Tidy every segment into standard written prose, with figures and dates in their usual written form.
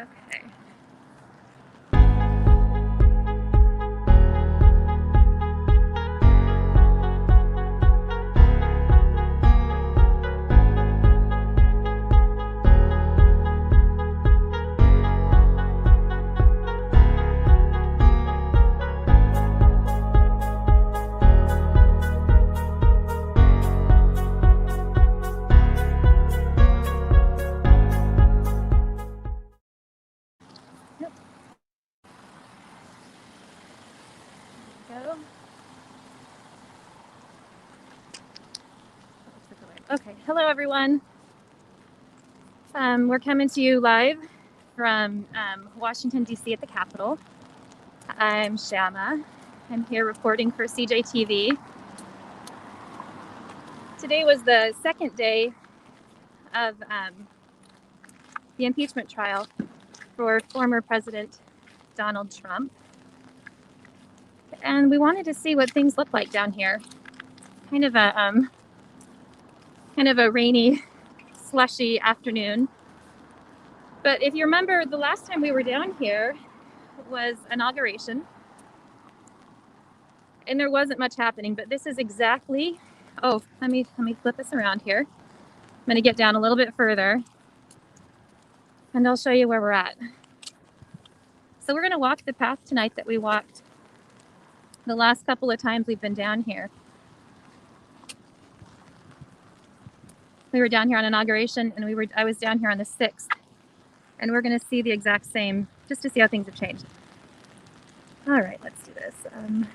Okay. Okay, hello everyone. We're coming to you live from Washington, D.C. at the Capitol. I'm Shama. I'm here reporting for CJTV. Today was the second day of the impeachment trial for former President Donald Trump. And we wanted to see what things look like down here. Kind of a rainy, slushy afternoon. But if you remember, the last time we were down here was inauguration. And there wasn't much happening, but this is exactly, let me flip this around here. I'm going to get down a little bit further and I'll show you where we're at. So we're going to walk the path tonight that we walked the last couple of times we've been down here. We were down here on inauguration and I was down here on the 6th. And we're going to see the exact same, just to see how things have changed. All right, let's do this. I'm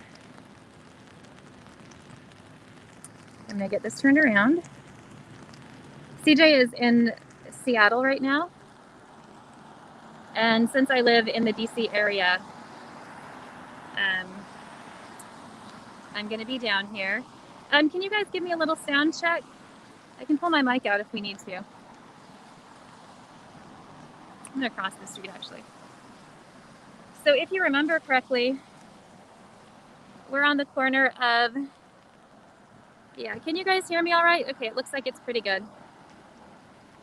going to get this turned around. CJ is in Seattle right now. And since I live in the DC area, I'm going to be down here. Can you guys give me a little sound check? I can pull my mic out if we need to. I'm going to cross the street actually. So if you remember correctly, we're on the corner of, can you guys hear me all right? Okay, it looks like it's pretty good.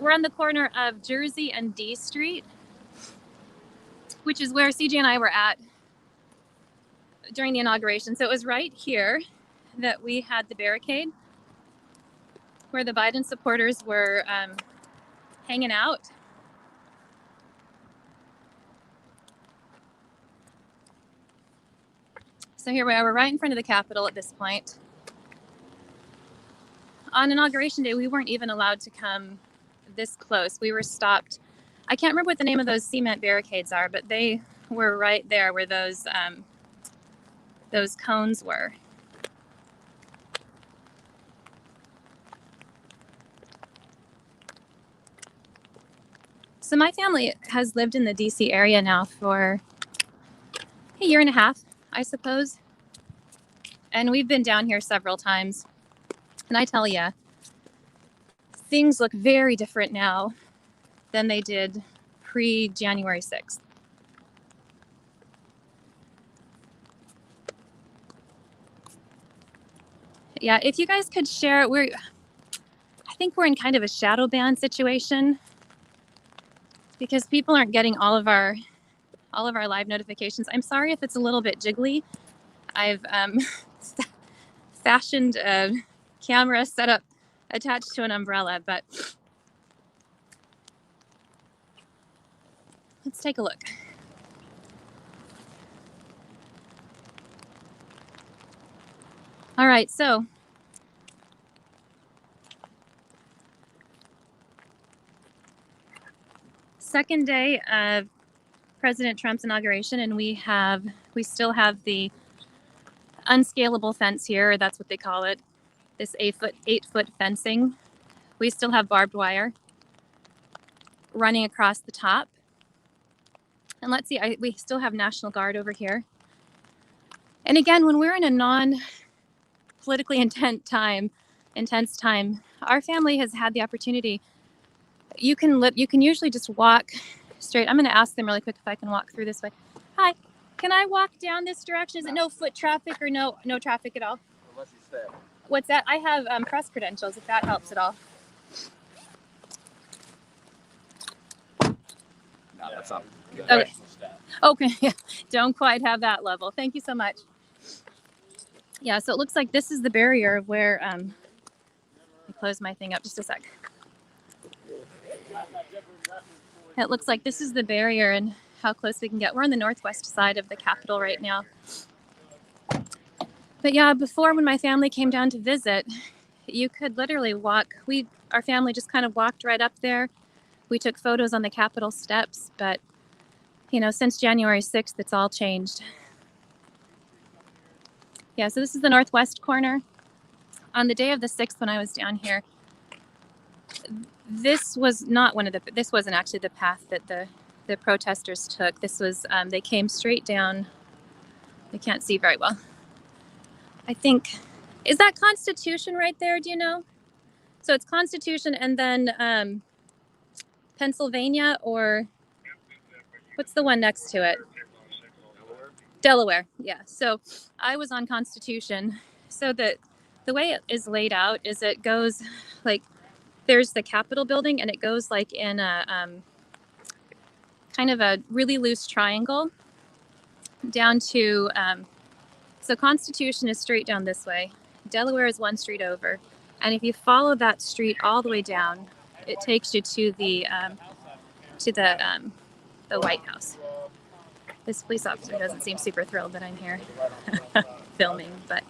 We're on the corner of Jersey and D Street, which is where CJ and I were at during the inauguration. So it was right here that we had the barricade where the Biden supporters were hanging out. So here we are, we're right in front of the Capitol at this point. On Inauguration Day, we weren't even allowed to come this close. We were stopped. I can't remember what the name of those cement barricades are, but they were right there where those cones were. So my family has lived in the DC area now for a year and a half, I suppose. And we've been down here several times. And I tell you, things look very different now than they did pre-January 6th. Yeah, if you guys could share, I think we're in kind of a shadow ban situation because people aren't getting all of our live notifications. I'm sorry if it's a little bit jiggly. I've fashioned a camera set up attached to an umbrella, but let's take a look. All right, so second day of President Trump's inauguration, and we still have the unscalable fence here. That's what they call it. This 8-foot fencing. We still have barbed wire running across the top. And let's see, we still have National Guard over here. And again, when we're in a non-politically intense time, our family has had the opportunity. You can usually just walk straight. I'm going to ask them really quick if I can walk through this way. Hi, can I walk down this direction? Is it no foot traffic or no traffic at all? Unless you say. What's that? I have press credentials, if that helps at all. No, that's not the Okay. national stat. Okay, yeah, don't quite have that level. Thank you so much. Yeah, so it looks like this is the barrier of where, let me close my thing up just a sec. It looks like this is the barrier and how close we can get. We're on the northwest side of the Capitol right now. But yeah, before when my family came down to visit, you could literally walk. Our family just kind of walked right up there. We took photos on the Capitol steps, but you know, since January 6th, it's all changed. Yeah, so this is the northwest corner. On the day of the 6th, when I was down here, this was not this wasn't actually the path that the protesters took. This was, they came straight down. I can't see very well. I think, is that Constitution right there? Do you know? So it's Constitution and then Pennsylvania, or what's the one next to it? Delaware. Yeah. So I was on Constitution. So the way it is laid out is it goes like, there's the Capitol building and it goes like in a kind of a really loose triangle down to, so Constitution is straight down this way. Delaware is one street over. And if you follow that street all the way down, it takes you to the White House. This police officer doesn't seem super thrilled that I'm here filming, but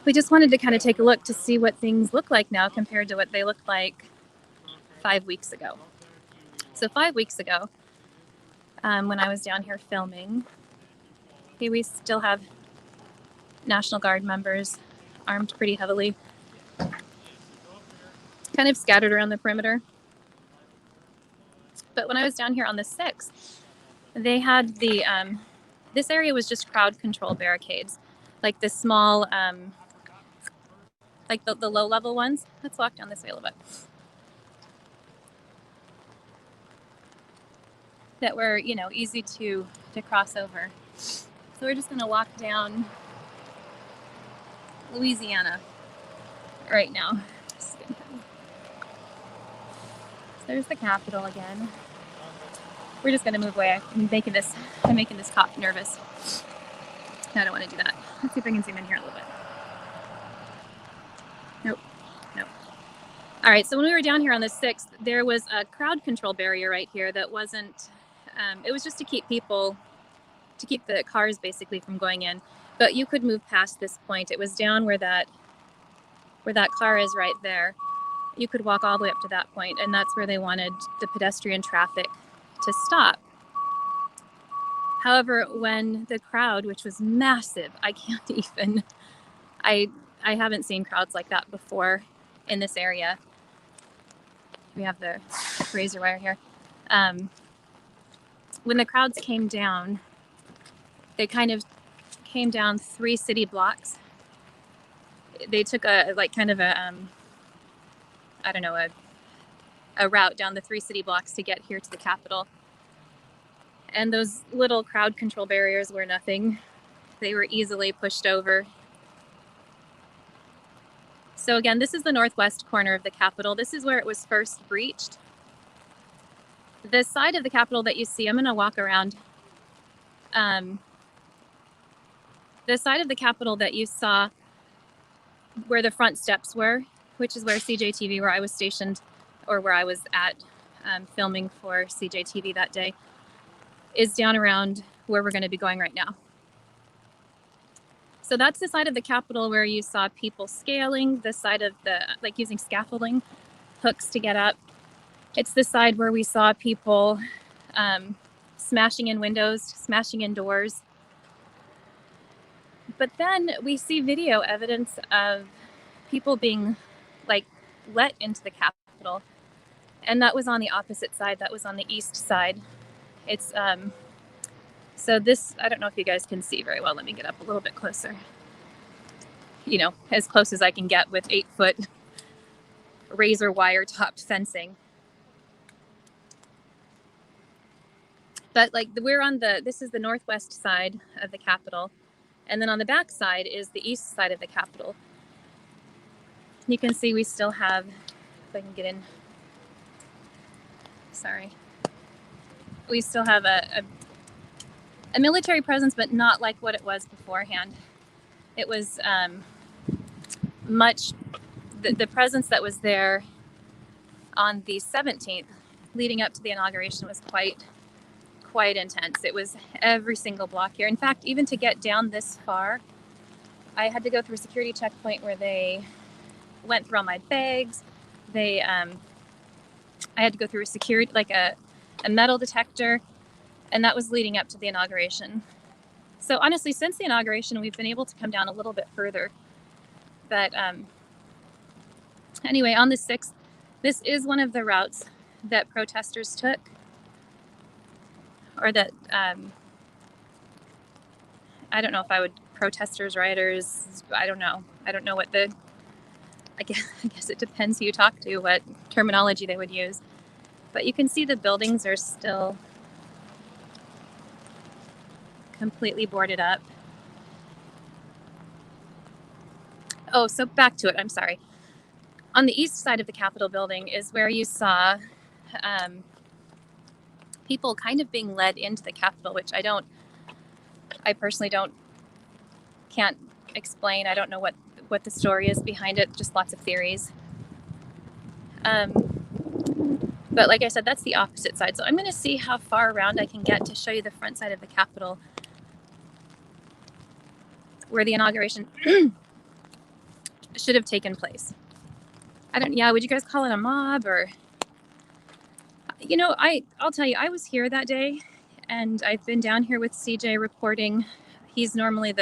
we just wanted to kind of take a look to see what things look like now compared to what they looked like 5 weeks ago. So 5 weeks ago, when I was down here filming, we still have National Guard members armed pretty heavily, kind of scattered around the perimeter. But when I was down here on the 6th, they had the, this area was just crowd control barricades, like the small, like the low level ones. Let's walk down this way a little bit. That were, you know, easy to cross over. So we're just gonna walk down Louisiana right now. So there's the Capitol again. We're just gonna move away. I'm making this cop nervous. No, I don't want to do that. Let's see if I can zoom in here a little bit. Nope. All right, so when we were down here on the 6th, there was a crowd control barrier right here that wasn't, it was just to keep the cars basically from going in. But you could move past this point. It was down where that car is right there. You could walk all the way up to that point, and that's where they wanted the pedestrian traffic to stop. However, when the crowd, which was massive, I haven't seen crowds like that before in this area. We have the razor wire here. When the crowds came down, they kind of came down 3 city blocks. They took a route down the 3 city blocks to get here to the Capitol. And those little crowd control barriers were nothing. They were easily pushed over. So again, this is the northwest corner of the Capitol. This is where it was first breached. The side of the Capitol that you see, I'm going to walk around. The side of the Capitol that you saw where the front steps were, which is where CJTV, where I was stationed, or where I was at filming for CJTV that day, is down around where we're going to be going right now. So that's the side of the Capitol where you saw people scaling, the side of like using scaffolding hooks to get up. It's the side where we saw people smashing in windows, smashing in doors. But then we see video evidence of people being let into the Capitol. And that was on the opposite side. That was on the east side. It's, so this, I don't know if you guys can see very well. Let me get up a little bit closer. You know, as close as I can get with 8-foot razor wire topped fencing. But this is the northwest side of the Capitol. And then on the back side is the east side of the Capitol. You can see we still have, if I can get in, sorry. we still have a military presence, but not like what it was beforehand. It was the presence that was there on the 17th leading up to the inauguration was quite intense. It was every single block here. In fact, even to get down this far, I had to go through a security checkpoint where they went through all my bags. I had to go through a metal detector, and that was leading up to the inauguration. So honestly, since the inauguration, we've been able to come down a little bit further. But anyway, on the 6th, this is one of the routes that protesters took, or that I don't know if I would protesters, rioters. I don't know what I guess it depends who you talk to, what terminology they would use. But you can see the buildings are still completely boarded up. Oh, so back to it. I'm sorry. On the east side of the Capitol building is where you saw people kind of being led into the Capitol, which I personally can't explain. I don't know what the story is behind it, just lots of theories. But like I said, that's the opposite side. So I'm going to see how far around I can get to show you the front side of the Capitol, where the inauguration should have taken place. Would you guys call it a mob? Or, I'll tell you, I was here that day, and I've been down here with CJ reporting. He's normally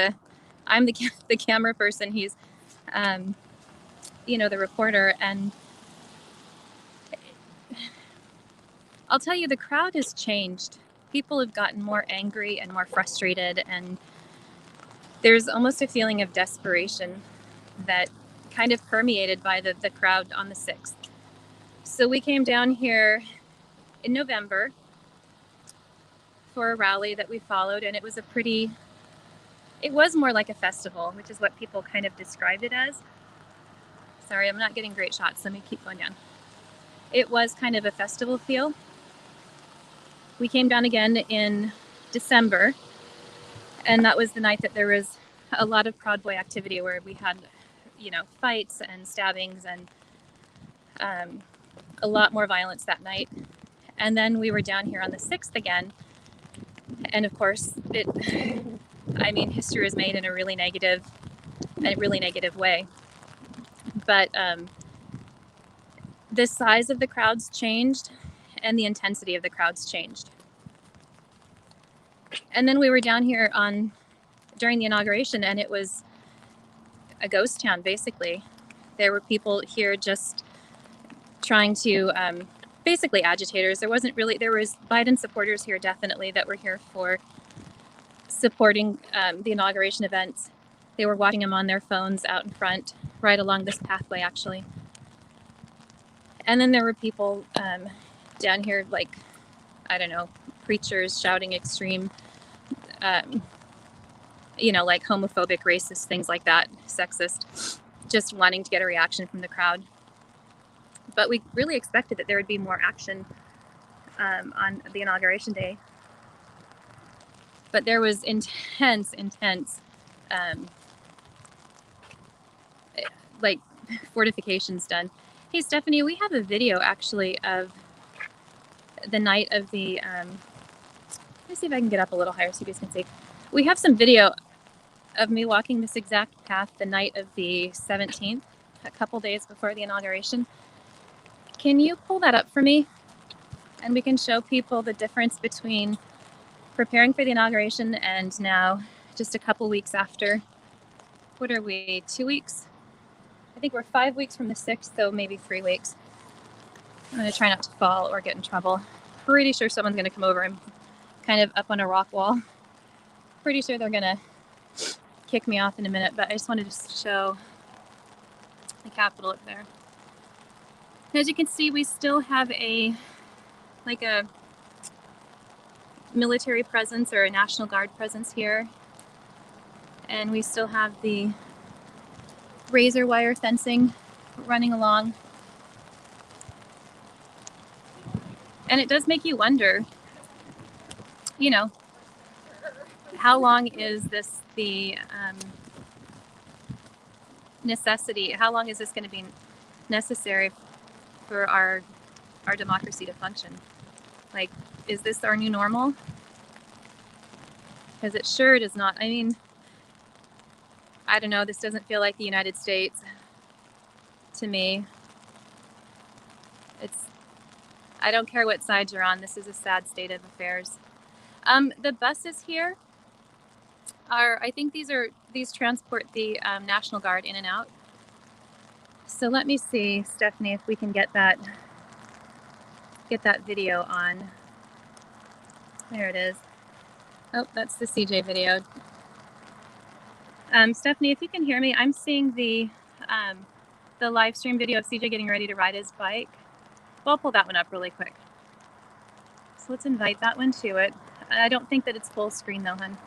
I'm the camera person. He's, the reporter. And I'll tell you, the crowd has changed. People have gotten more angry and more frustrated, and there's almost a feeling of desperation that kind of permeated by the crowd on the 6th. So we came down here in November for a rally that we followed, and it was more like a festival, which is what people kind of described it as. Sorry, I'm not getting great shots. Let me keep going down. It was kind of a festival feel. We came down again in December, and that was the night that there was a lot of Proud Boy activity, where we had, fights and stabbings and a lot more violence that night. And then we were down here on the 6th again. And of course, history was made in a really negative way. But the size of the crowds changed, and the intensity of the crowds changed. And then we were down here during the inauguration, and it was a ghost town, basically. There were people here just trying to, basically agitators. There was Biden supporters here, definitely, that were here for supporting the inauguration events. They were watching them on their phones out in front, right along this pathway, actually. And then there were people down here, like, I don't know, preachers shouting extreme, like homophobic, racist, things like that, sexist, just wanting to get a reaction from the crowd. But we really expected that there would be more action on the inauguration day. But there was intense, like, fortifications done. Hey, Stephanie, we have a video actually of the night of the, let me see if I can get up a little higher so you guys can see. We have some video of me walking this exact path the night of the 17th, a couple days before the inauguration. Can you pull that up for me? And we can show people the difference between preparing for the inauguration and now, just a couple weeks after. What are we, 2 weeks? I think we're 5 weeks from the 6th, so maybe 3 weeks. I'm going to try not to fall or get in trouble. Pretty sure someone's going to come over. I'm kind of up on a rock wall. Pretty sure they're going to kick me off in a minute, but I just wanted to show the Capitol up there. As you can see, we still have a military presence or a National Guard presence here. And we still have the razor wire fencing running along. And it does make you wonder, you know, how long is this the necessity? How long is this going to be necessary for our democracy to function? Like, is this our new normal? Because it sure does not. I mean, I don't know. This doesn't feel like the United States to me. I don't care what side you're on. This is a sad state of affairs. The buses here are, I think these transport the National Guard in and out. So let me see, Stephanie, if we can get that video on. There it is. Oh, that's the CJ video. Stephanie, if you can hear me, I'm seeing the live stream video of CJ getting ready to ride his bike. Well, I'll pull that one up really quick. So let's invite that one to it. I don't think that it's full screen though, hun.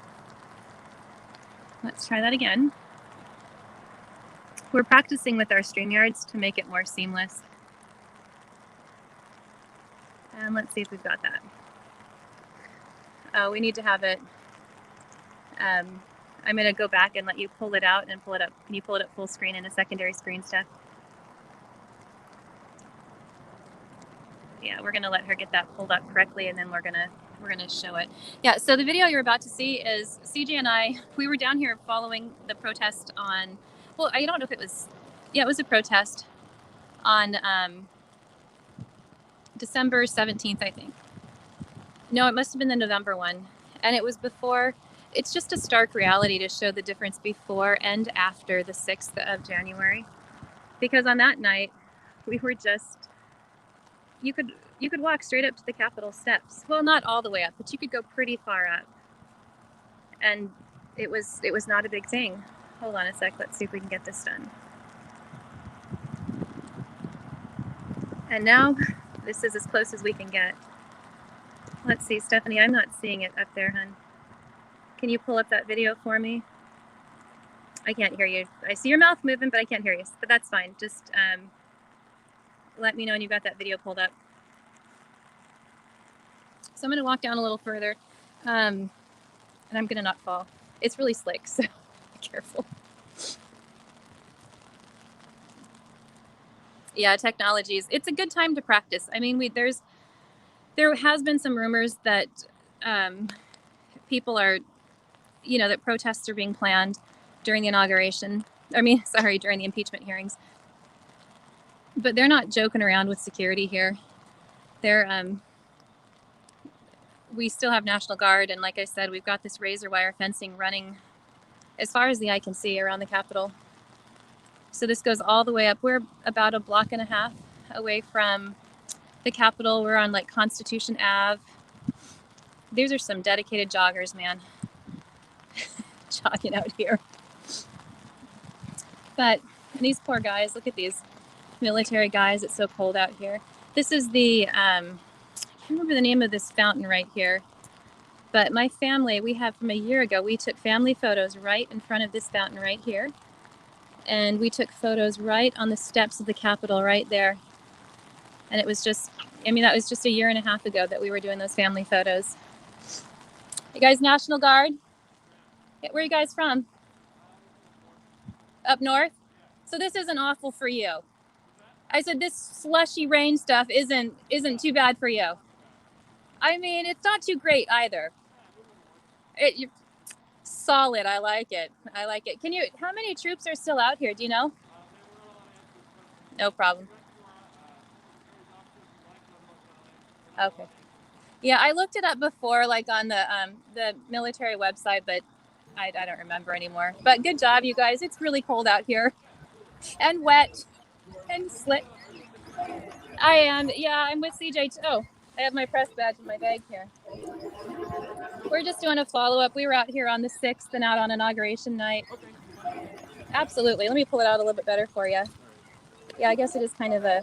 Let's try that again. We're practicing with our StreamYards to make it more seamless. And let's see if we've got that. Oh, we need to have it. I'm going to go back and let you pull it out and pull it up. Can you pull it up full screen in a secondary screen, Steph? Yeah, we're going to let her get that pulled up correctly, and then we're going to show it. Yeah, so the video you're about to see is CJ and I, we were down here following the protest on, well, I don't know if it was, yeah, it was a protest on December 17th, I think. No, it must have been the November one. And it was before, it's just a stark reality to show the difference before and after the 6th of January. Because on that night, we were just, you could walk straight up to the Capitol steps. Well, not all the way up, but you could go pretty far up. And it was not a big thing. Hold on a sec, let's see if we can get this done. And now, this is as close as we can get. Let's see, Stephanie, I'm not seeing it up there, hun. Can you pull up that video for me? I can't hear you. I see your mouth moving, but I can't hear you. But that's fine. Just let me know when you've got that video pulled up. So I'm going to walk down a little further, and I'm going to not fall. It's really slick, so be careful. Yeah, technologies. It's a good time to practice. I mean, there has been some rumors that people are, that protests are being planned during the inauguration. During the impeachment hearings. But they're not joking around with security here. We still have National Guard, and like I said, we've got this razor wire fencing running as far as the eye can see around the Capitol. So this goes all the way up. We're about a block and a half away from the Capitol. We're on like Constitution Ave. These are some dedicated joggers, man. Jogging out here. But these poor guys, look at these military guys. It's so cold out here. This is the, I can't remember the name of this fountain right here. But my family, we have from a year ago, we took family photos right in front of this fountain right here. And we took photos right on the steps of the Capitol right there. And it was just, that was just a year and a half ago that we were doing those family photos. You guys National Guard? Where are you guys from? Up north? So this isn't awful for you. I said this slushy rain stuff isn't too bad for you. I mean, it's not too great either. You're solid. I like it. How many troops are still out here? Do you know? No problem. Okay. Yeah, I looked it up before, like on the military website, but I don't remember anymore. But good job, you guys. It's really cold out here and wet and slick. I am. Yeah, I'm with CJ. Oh, I have my press badge in my bag here. We're just doing a follow-up. We were out here on the 6th and out on inauguration night. Okay. Absolutely. Let me pull it out a little bit better for you. Yeah, I guess it is kind of a,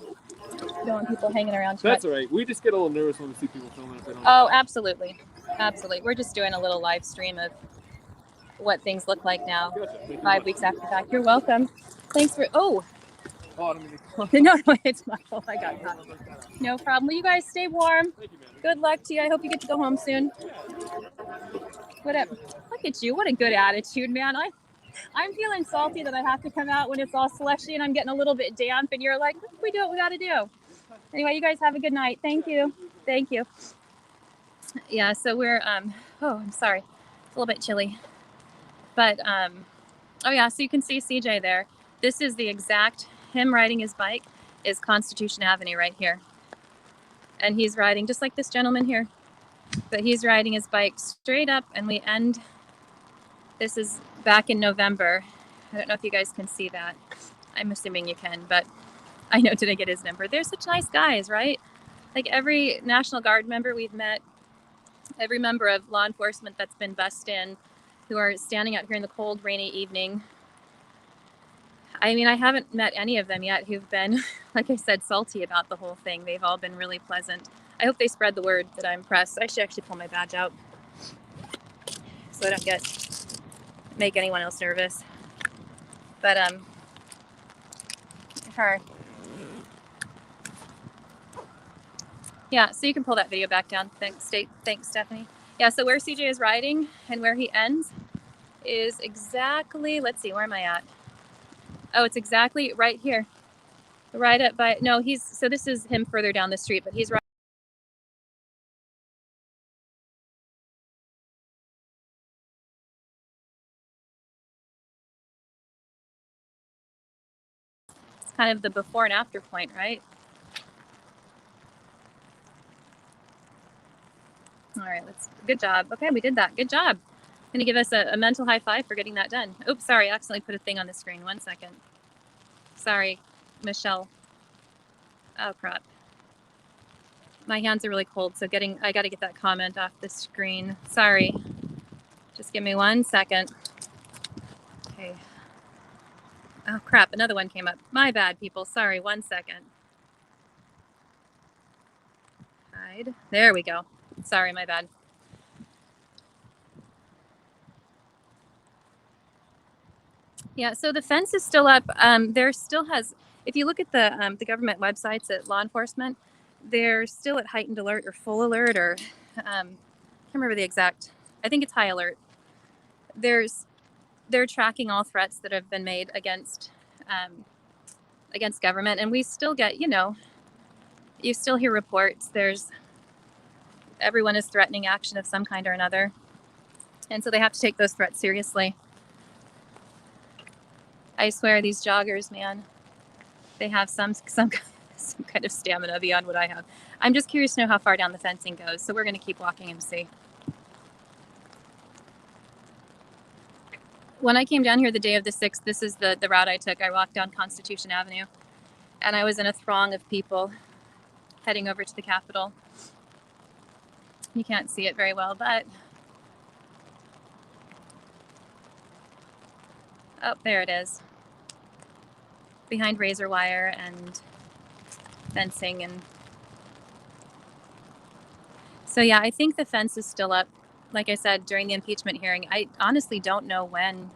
don't want people hanging around too much. That's all right. We just get a little nervous when we see people filming if they don't. Oh, absolutely. Absolutely. We're just doing a little live stream of what things look like now, gotcha. 5 weeks after the fact. You're welcome. Thanks for, Oh, I don't mean No, it's my fault. I got caught. No problem. Well, you guys stay warm. Thank you, man. Good luck to you. I hope you get to go home soon. What up? Look at you. What a good attitude, man. I'm feeling salty that I have to come out when it's all slushy and I'm getting a little bit damp, and you're like, we do what we got to do. Anyway, you guys have a good night. Thank you. Thank you. Yeah, so we're, oh, I'm sorry. It's a little bit chilly. But, oh yeah, so you can see CJ there. This is the exact, him riding his bike is Constitution Avenue right here. And he's riding just like this gentleman here. But he's riding his bike straight up, and we end, this is back in November. I don't know if you guys can see that. I'm assuming you can, but I know, did I get his number? They're such nice guys, right? Like every National Guard member we've met, every member of law enforcement that's been bussed in, who are standing out here in the cold, rainy evening. I mean, I haven't met any of them yet who've been, like I said, salty about the whole thing. They've all been really pleasant. I hope they spread the word that I'm pressed. I should actually pull my badge out so I don't make anyone else nervous. But her. Yeah, so you can pull that video back down. Thanks, Stephanie. Yeah, so where CJ is riding and where he ends is exactly, let's see, where am I at? Oh, it's exactly right here. Right up by, no, so this is him further down the street, but he's right. It's kind of the before and after point, right? All right, good job. Okay, we did that. Good job. Gonna give us a mental high five for getting that done. Oops, sorry, I accidentally put a thing on the screen. 1 second. Sorry, Michelle. Oh, crap. My hands are really cold, so I gotta get that comment off the screen. Sorry. Just give me 1 second. Okay. Oh, crap, another one came up. My bad, people. Sorry, 1 second. Hide. There we go. Sorry, my bad. Yeah, so the fence is still up. There still has, if you look at the government websites at law enforcement, they're still at heightened alert or full alert, or I can't remember the exact. I think it's high alert. They're tracking all threats that have been made against government, and we still get, you still hear reports. Everyone is threatening action of some kind or another, and so they have to take those threats seriously. I swear, these joggers, man, they have some kind of stamina beyond what I have. I'm just curious to know how far down the fencing goes, so we're going to keep walking and see. When I came down here the day of the 6th, this is the route I took. I walked down Constitution Avenue, and I was in a throng of people heading over to the Capitol. You can't see it very well, but oh, there it is. Behind razor wire and fencing. And so, yeah, I think the fence is still up. Like I said, during the impeachment hearing, I honestly don't know when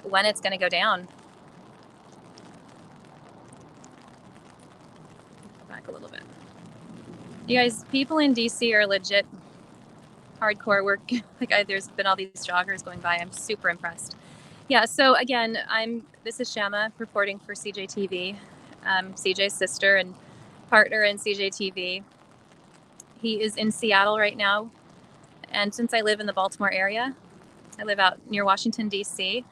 it's going to go down. Go back a little bit. You guys, people in DC are legit hardcore work. There's been all these joggers going by. I'm super impressed. Yeah, so again, this is Shama reporting for CJTV, CJ's sister and partner in CJTV. He is in Seattle right now, and since I live in the Baltimore area, I live out near Washington, D.C.,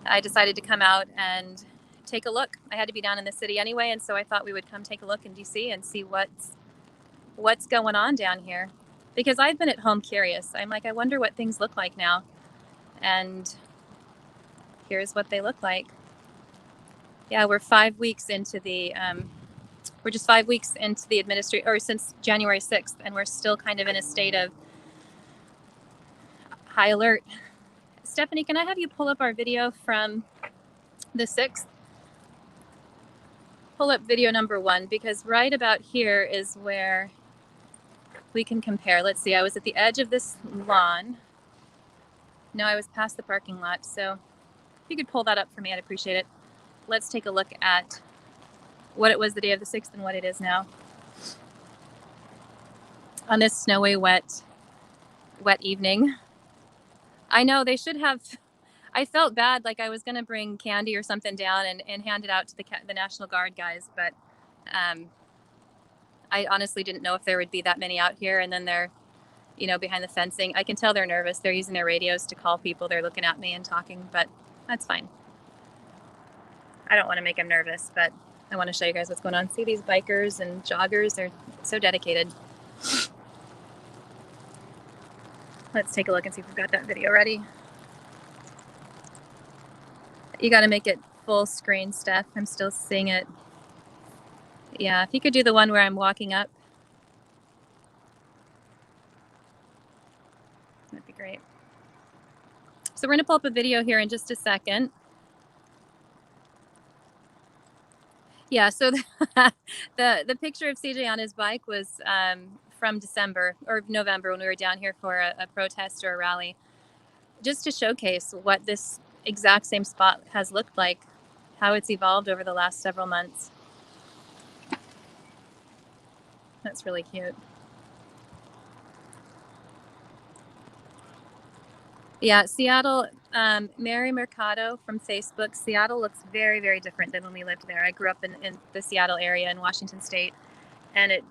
I decided to come out and take a look. I had to be down in the city anyway, and so I thought we would come take a look in D.C. and see what's going on down here. Because I've been at home curious. I'm like, I wonder what things look like now. And here's what they look like. Yeah, we're 5 weeks into we're just 5 weeks into the administration, or since January 6th, and we're still kind of in a state of high alert. Stephanie, can I have you pull up our video from the 6th? Pull up video number 1, because right about here is where we can compare. Let's see, I was at the edge of this lawn. No, I was past the parking lot. So if you could pull that up for me, I'd appreciate it. Let's take a look at what it was the day of the 6th and what it is now. On this snowy, wet evening. I know they should have. I felt bad, like I was going to bring candy or something down and hand it out to the National Guard guys, but I honestly didn't know if there would be that many out here. And then they're, you know, behind the fencing. I can tell they're nervous. They're using their radios to call people. They're looking at me and talking, but that's fine. I don't want to make them nervous, but I want to show you guys what's going on. See these bikers and joggers? They're so dedicated. Let's take a look and see if we've got that video ready. You got to make it full screen, Steph. I'm still seeing it. Yeah, if you could do the one where I'm walking up, that'd be great. So we're going to pull up a video here in just a second. Yeah, so the picture of CJ on his bike was from December or November when we were down here for a protest or a rally, just to showcase what this exact same spot has looked like, how it's evolved over the last several months. That's really cute. Yeah, Seattle, Mary Mercado from Facebook. Seattle looks very, very different than when we lived there. I grew up in the Seattle area in Washington State, and it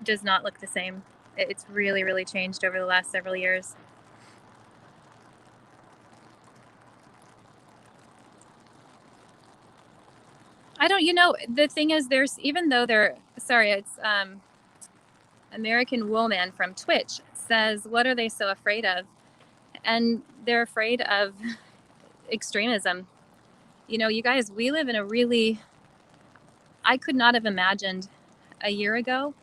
does not look the same. It's really, really changed over the last several years. I don't, you know, the thing is there's, even though they're, sorry, it's American Woolman from Twitch says, what are they so afraid of? And they're afraid of extremism. You know, you guys, we live in a really, I could not have imagined a year ago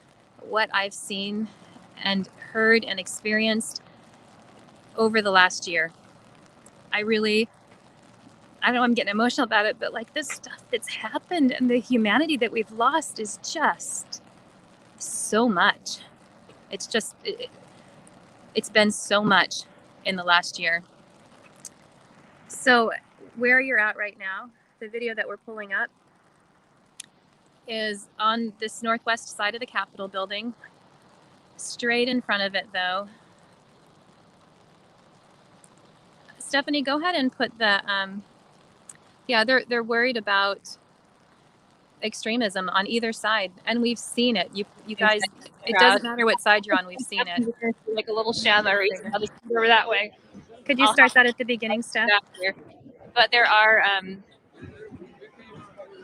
what I've seen and heard and experienced over the last year. I know I'm getting emotional about it, but like this stuff that's happened and the humanity that we've lost is just so much. It's just, it's been so much in the last year. So where you're at right now, the video that we're pulling up is on this northwest side of the Capitol building. Straight in front of it though. Stephanie, go ahead and put the, yeah, they're worried about extremism on either side, and we've seen it. You guys, it doesn't matter what side you're on, we've seen it. Like a little shimmer over that way. Could you start that at the beginning, Steph? But there are,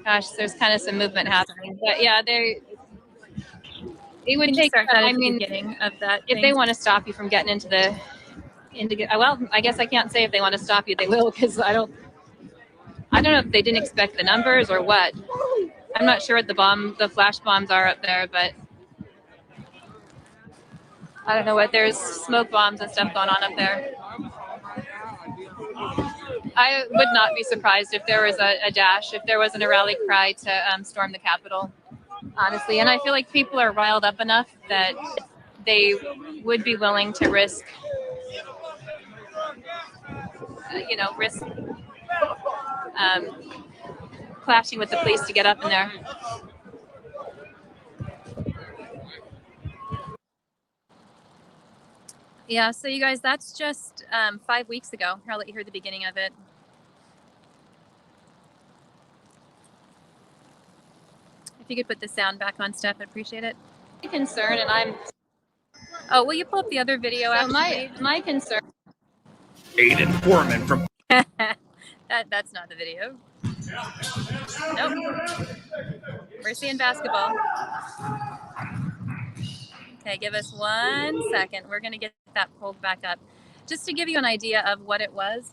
gosh, there's kind of some movement happening. But yeah, it would take. I mean, beginning of that. If they want to stop you from getting into well, I guess I can't say if they want to stop you, they will, because I don't know if they didn't expect the numbers or what. I'm not sure what the flash bombs are up there, but I don't know what. There's smoke bombs and stuff going on up there. I would not be surprised if there was a dash, if there wasn't a rally cry to storm the Capitol, honestly. And I feel like people are riled up enough that they would be willing to risk, risk clashing with the police to get up in there. Yeah, so you guys, that's just 5 weeks ago. I'll let you hear the beginning of it. If you could put the sound back on, Steph, I'd appreciate it. My concern, and I'm... Oh, will you pull up the other video? So my concern... Aiden Foreman from... That's not the video. Nope. We're seeing basketball. Okay, give us 1 second. We're going to get that pulled back up. Just to give you an idea of what it was.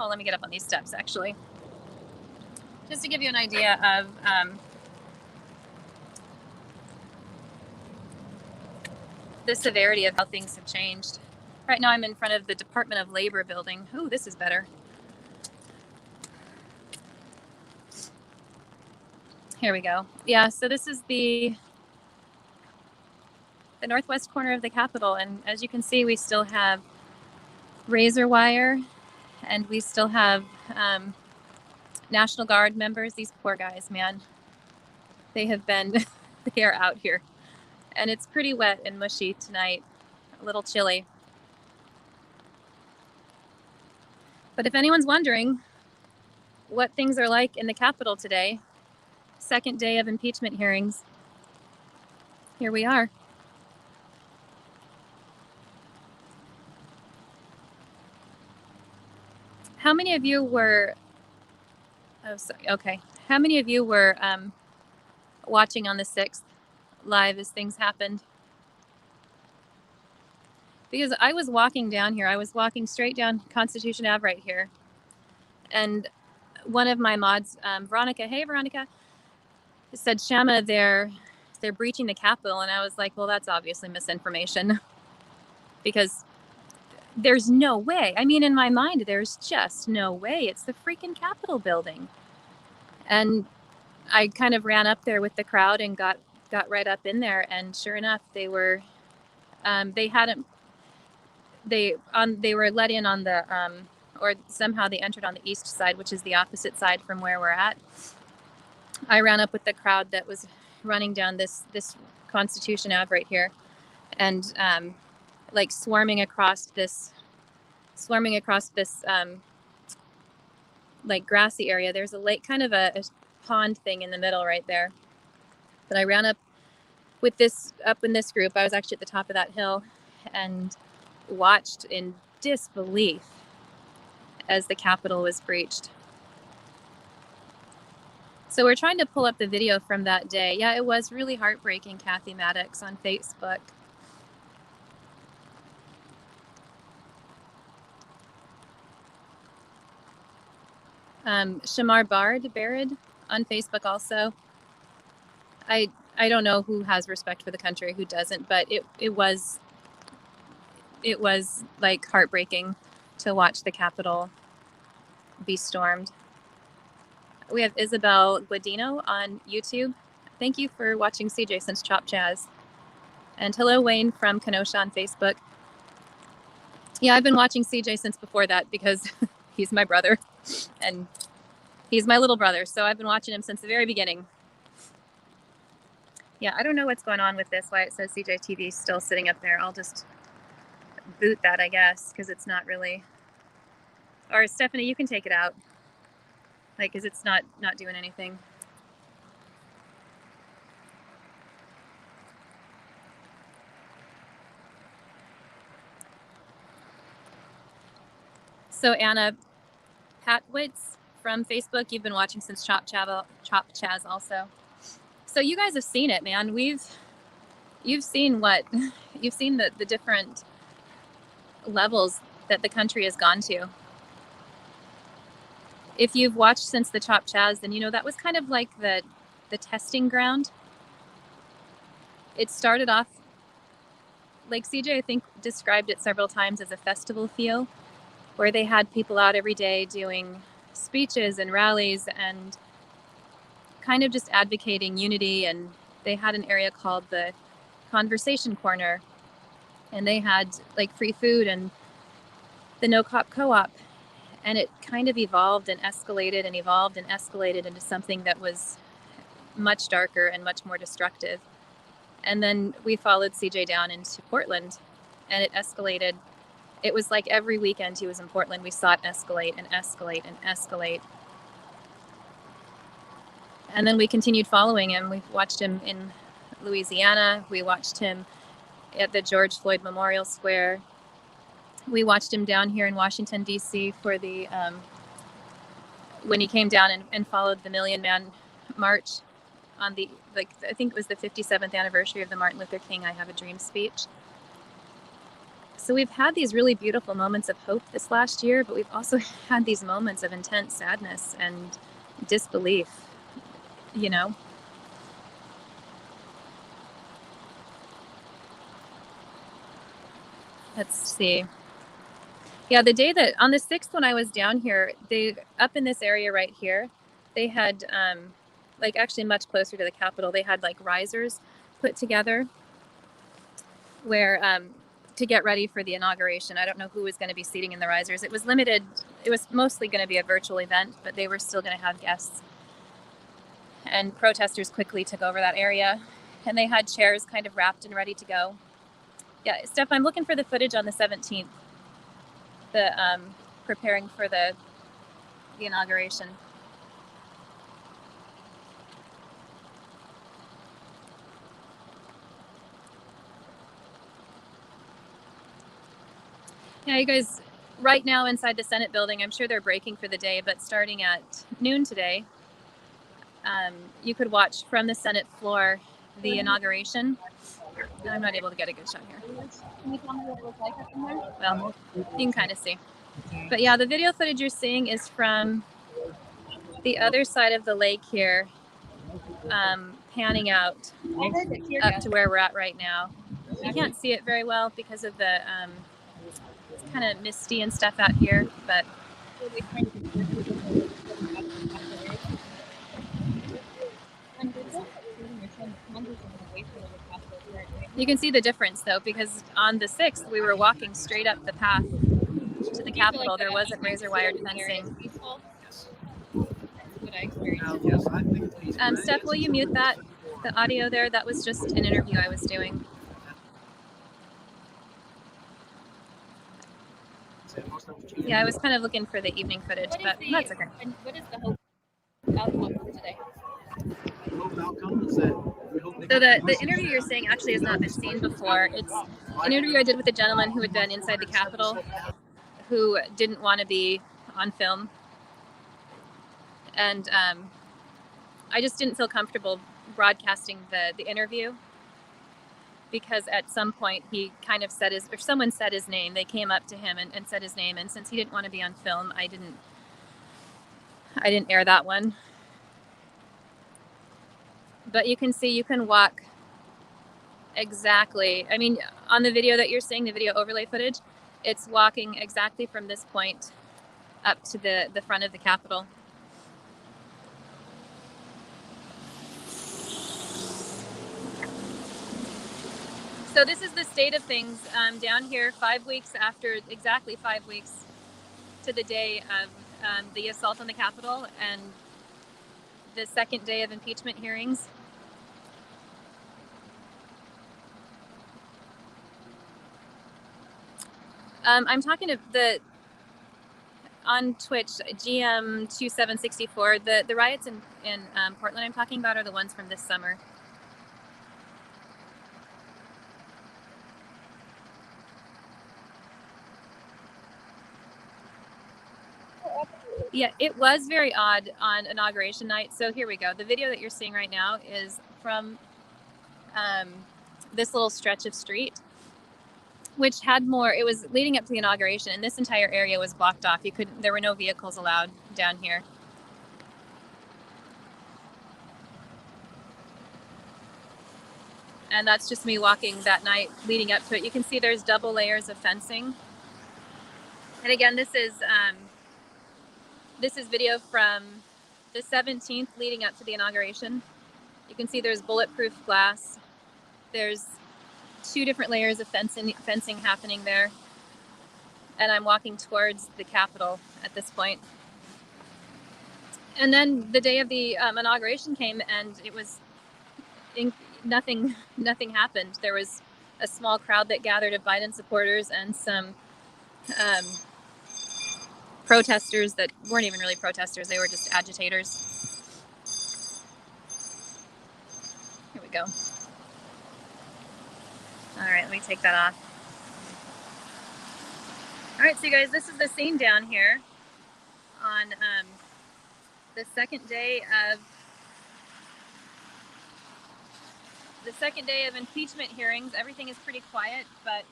Oh, let me get up on these steps, actually. Just to give you an idea of the severity of how things have changed. Right now I'm in front of the Department of Labor building. Ooh, this is better. Here we go. Yeah, so this is the northwest corner of the Capitol, and as you can see, we still have razor wire, and we still have National Guard members. These poor guys, man. They have been, they are out here. And it's pretty wet and mushy tonight, a little chilly. But if anyone's wondering what things are like in the Capitol today, second day of impeachment hearings, here we are. How many of you were, oh, sorry, okay. How many of you were watching on the 6th live as things happened? Because I was walking down here. I was walking straight down Constitution Ave right here. And one of my mods, Veronica, hey, Veronica, said, Shama, they're breaching the Capitol. And I was like, well, that's obviously misinformation because there's no way. I mean, in my mind, there's just no way. It's the freaking Capitol building. And I kind of ran up there with the crowd and got right up in there. And sure enough, they were, they were let in on the, or somehow they entered on the east side, which is the opposite side from where we're at. I ran up with the crowd that was running down this Constitution Ave right here, and like swarming across this like grassy area. There's a lake, kind of a pond thing in the middle right there. But I ran up with up in this group. I was actually at the top of that hill and watched in disbelief as the Capitol was breached. So we're trying to pull up the video from that day. Yeah, it was really heartbreaking, Kathy Maddox on Facebook. Shamar Barid on Facebook also. I don't know who has respect for the country, who doesn't, but it was like heartbreaking to watch the Capitol be stormed. We have Isabel Guadino on YouTube. Thank you for watching CJ since Chop Chaz. And hello, Wayne from Kenosha on Facebook. Yeah, I've been watching CJ since before that because he's my brother and he's my little brother. So I've been watching him since the very beginning. Yeah, I don't know what's going on with this, why it says CJTV still sitting up there. I'll just boot that, I guess, because it's not really. Or Stephanie, you can take it out. Like, because it's not doing anything. So Anna Patwitz from Facebook, you've been watching since Chop Chaz also. So you guys have seen it, man. You've seen the different levels that the country has gone to. If you've watched since the Chop Chaz, then you know that was kind of like the testing ground. It started off, like CJ, I think, described it several times as a festival feel, where they had people out every day doing speeches and rallies and kind of just advocating unity. And they had an area called the Conversation Corner, and they had like free food and the No Cop Co-op. And it kind of evolved and escalated into something that was much darker and much more destructive. And then we followed CJ down into Portland, and it escalated. It was like every weekend he was in Portland, we saw it escalate and escalate and escalate. And then we continued following him. We watched him in Louisiana. We watched him at the George Floyd Memorial Square. We watched him down here in Washington, D.C. for the, when he came down and followed the Million Man March on the, like, I think it was the 57th anniversary of the Martin Luther King I Have a Dream speech. So we've had these really beautiful moments of hope this last year, but we've also had these moments of intense sadness and disbelief, you know? Let's see. Yeah, the day that, on the 6th when I was down here, they, up in this area right here, they had, like actually much closer to the Capitol, they had like risers put together where, to get ready for the inauguration. I don't know who was going to be seating in the risers. It was limited. It was mostly going to be a virtual event, but they were still going to have guests and protesters quickly took over that area, and they had chairs kind of wrapped and ready to go. Yeah, Steph, I'm looking for the footage on the 17th, the preparing for the inauguration. Yeah, you guys, right now inside the Senate building, I'm sure they're breaking for the day, but starting at noon today, you could watch from the Senate floor the inauguration. I'm not able to get a good shot here. Can you tell me what it looks like up in there? Well, you can kind of see. But yeah, the video footage you're seeing is from the other side of the lake here, panning out up to where we're at right now. You can't see it very well because of the, it's kind of misty and stuff out here, but you can see the difference though, because on the 6th we were walking straight up the path to the Capitol. There wasn't razor wired fencing. Steph, will you mute that? The audio there, that was just an interview I was doing. Yeah, I was kind of looking for the evening footage, but that's okay. And what is the hope outcome for today? So the interview you're saying actually has not been seen before. It's an interview I did with a gentleman who had been inside the Capitol, who didn't want to be on film. And I just didn't feel comfortable broadcasting the interview, because at some point he kind of said his, or someone said his name. They came up to him and said his name, and since he didn't want to be on film, I didn't air that one. But you can see, you can walk exactly. I mean, on the video that you're seeing, the video overlay footage, it's walking exactly from this point up to the front of the Capitol. So this is the state of things down here 5 weeks after, exactly 5 weeks to the day of the assault on the Capitol and the second day of impeachment hearings. I'm talking to on Twitch, GM2764. The riots in Portland I'm talking about are the ones from this summer. Yeah, it was very odd on inauguration night. So here we go. The video that you're seeing right now is from this little stretch of street, which had more, it was leading up to the inauguration, and this entire area was blocked off. There were no vehicles allowed down here. And that's just me walking that night leading up to it. You can see there's double layers of fencing. And again, this is video from the 17th leading up to the inauguration. You can see there's bulletproof glass. There's 2 different layers of fencing happening there. And I'm walking towards the Capitol at this point. And then the day of the inauguration came, and it was nothing happened. There was a small crowd that gathered of Biden supporters and some protesters that weren't even really protesters. They were just agitators. Here we go. All right, let me take that off. All right, so you guys, this is the scene down here on the second day of impeachment hearings. Everything is pretty quiet, but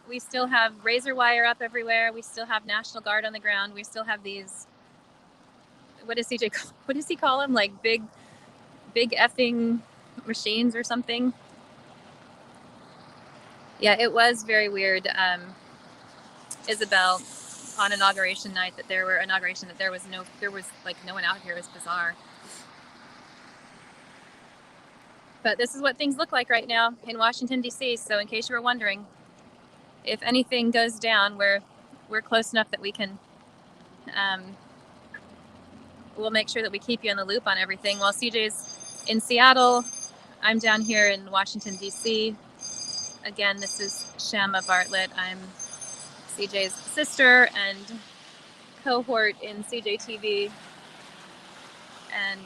we still have razor wire up everywhere. We still have National Guard on the ground. We still have these, what does he call them? Like big effing machines or something. Yeah, it was very weird, Isabel, on inauguration night, that there was no one out here. It was bizarre. But this is what things look like right now in Washington, D.C. So in case you were wondering, if anything goes down, we're close enough that we can we'll make sure that we keep you in the loop on everything. While CJ's in Seattle, I'm down here in Washington, D.C. Again, this is Shamma Bartlett. I'm CJ's sister and cohort in CJTV, and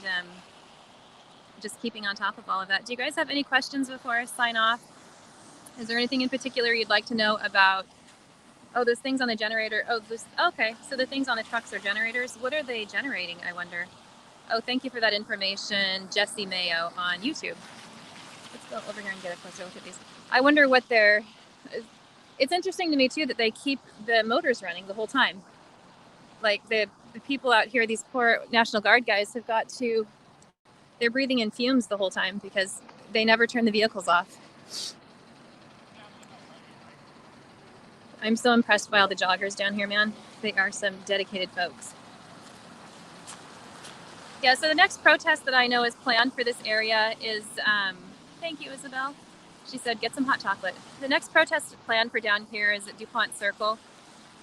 just keeping on top of all of that. Do you guys have any questions before I sign off? Is there anything in particular you'd like to know about? Oh, those things on the generator. Oh, okay. So the things on the trucks are generators. What are they generating, I wonder? Oh, thank you for that information, Jesse Mayo on YouTube. Let's go over here and get a closer look at these. I wonder what they're... It's interesting to me, too, that they keep the motors running the whole time. Like, the people out here, these poor National Guard guys have got to... They're breathing in fumes the whole time because they never turn the vehicles off. I'm so impressed by all the joggers down here, man. They are some dedicated folks. Yeah, so the next protest that I know is planned for this area is, thank you, Isabel. She said, get some hot chocolate. The next protest planned for down here is at DuPont Circle,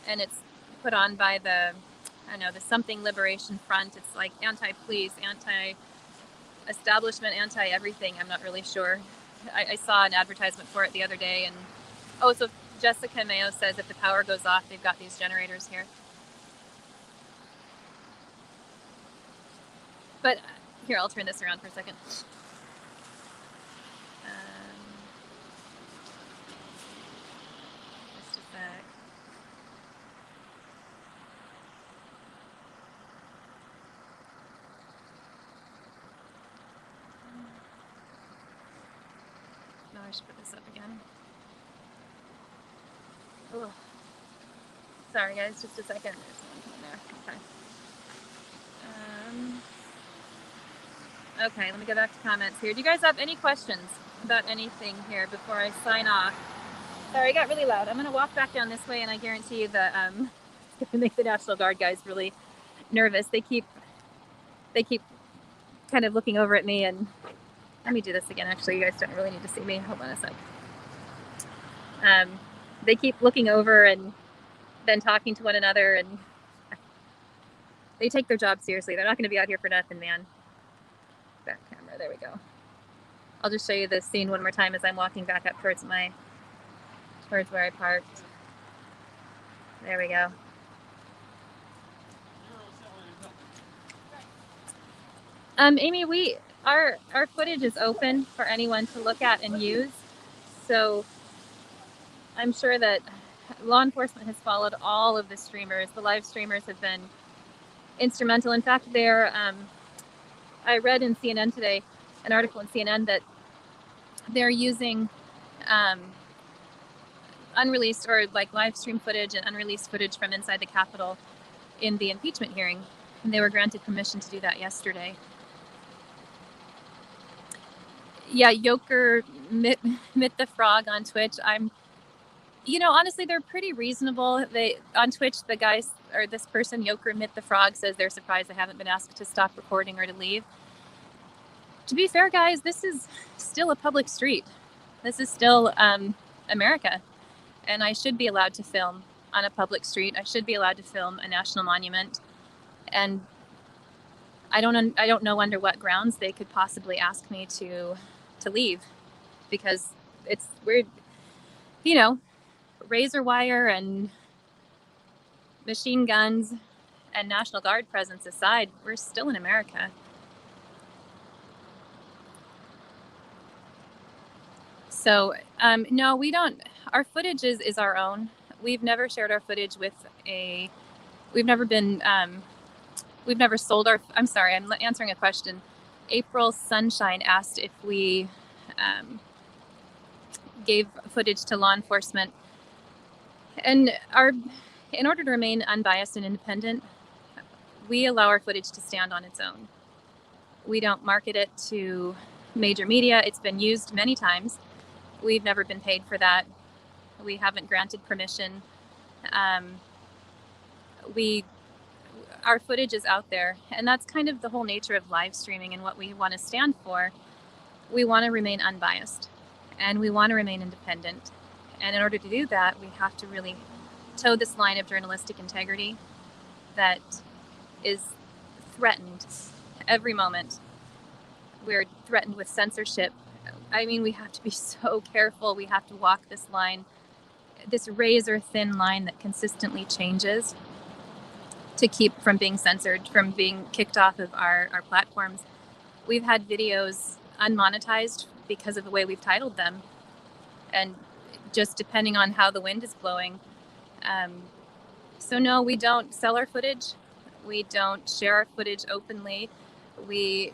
and it's put on by the, I don't know, the Something Liberation Front. It's like anti-police, anti-establishment, anti-everything. I'm not really sure. I saw an advertisement for it the other day, and oh, so Jessica Mayo says if the power goes off, they've got these generators here. But here, I'll turn this around for a second. Just a sec. No, I should put this up again. Ugh. Sorry, guys, just a second. There's one there. Okay. Okay, let me go back to comments here. Do you guys have any questions about anything here before I sign off? Sorry, I got really loud. I'm going to walk back down this way, and I guarantee you that it's going to make the National Guard guys really nervous. They keep kind of looking over at me, and let me do this again. Actually, you guys don't really need to see me. Hold on a sec. They keep looking over and then talking to one another, and they take their job seriously. They're not going to be out here for nothing, man. Back camera, there we go. I'll just show you this scene one more time as I'm walking back up towards where I parked. There we go. Amy, our footage is open for anyone to look at and use. So I'm sure that law enforcement has followed all of the streamers. The live streamers have been instrumental. In fact, I read in CNN today, an article in CNN that they're using unreleased or like live stream footage and unreleased footage from inside the Capitol in the impeachment hearing. And they were granted permission to do that yesterday. Yeah, Yoker Mit the Frog on Twitch. Honestly, they're pretty reasonable. On Twitch, the guys, or this person, Yoker Mit the Frog, says they're surprised they haven't been asked to stop recording or to leave. To be fair, guys, this is still a public street. This is still America, and I should be allowed to film on a public street. I should be allowed to film a national monument, and I don't know under what grounds they could possibly ask me to leave, because it's weird, razor wire and machine guns and National Guard presence aside, we're still in America. So no, we don't. Our footage is our own. We've never shared our footage with we've never sold our, I'm sorry, I'm answering a question. April Sunshine asked if we gave footage to law enforcement. And in order to remain unbiased and independent, we allow our footage to stand on its own. We don't market it to major media. It's been used many times. We've never been paid for that. We haven't granted permission. Our footage is out there, and that's kind of the whole nature of live streaming and what we want to stand for. We want to remain unbiased, and we want to remain independent. And in order to do that, we have to really toe this line of journalistic integrity that is threatened every moment. We're threatened with censorship. I mean, we have to be so careful. We have to walk this line, this razor thin line that consistently changes to keep from being censored, from being kicked off of our platforms. We've had videos unmonetized because of the way we've titled them. And just depending on how the wind is blowing. So no, we don't sell our footage. We don't share our footage openly. We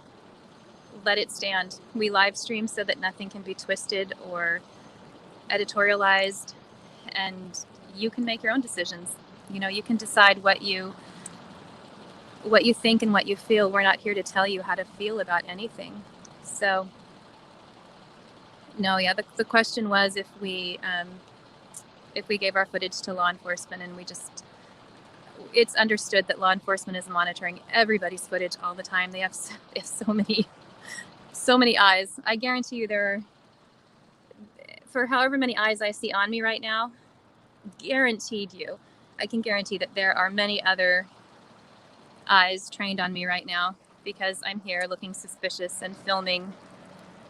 let it stand. We live stream so that nothing can be twisted or editorialized, and you can make your own decisions. You know, you can decide what you think and what you feel. We're not here to tell you how to feel about anything. So no, yeah, the question was if we gave our footage to law enforcement, and it's understood that law enforcement is monitoring everybody's footage all the time. They have so many eyes. I guarantee you for however many eyes I see on me right now, I can guarantee that there are many other eyes trained on me right now because I'm here looking suspicious and filming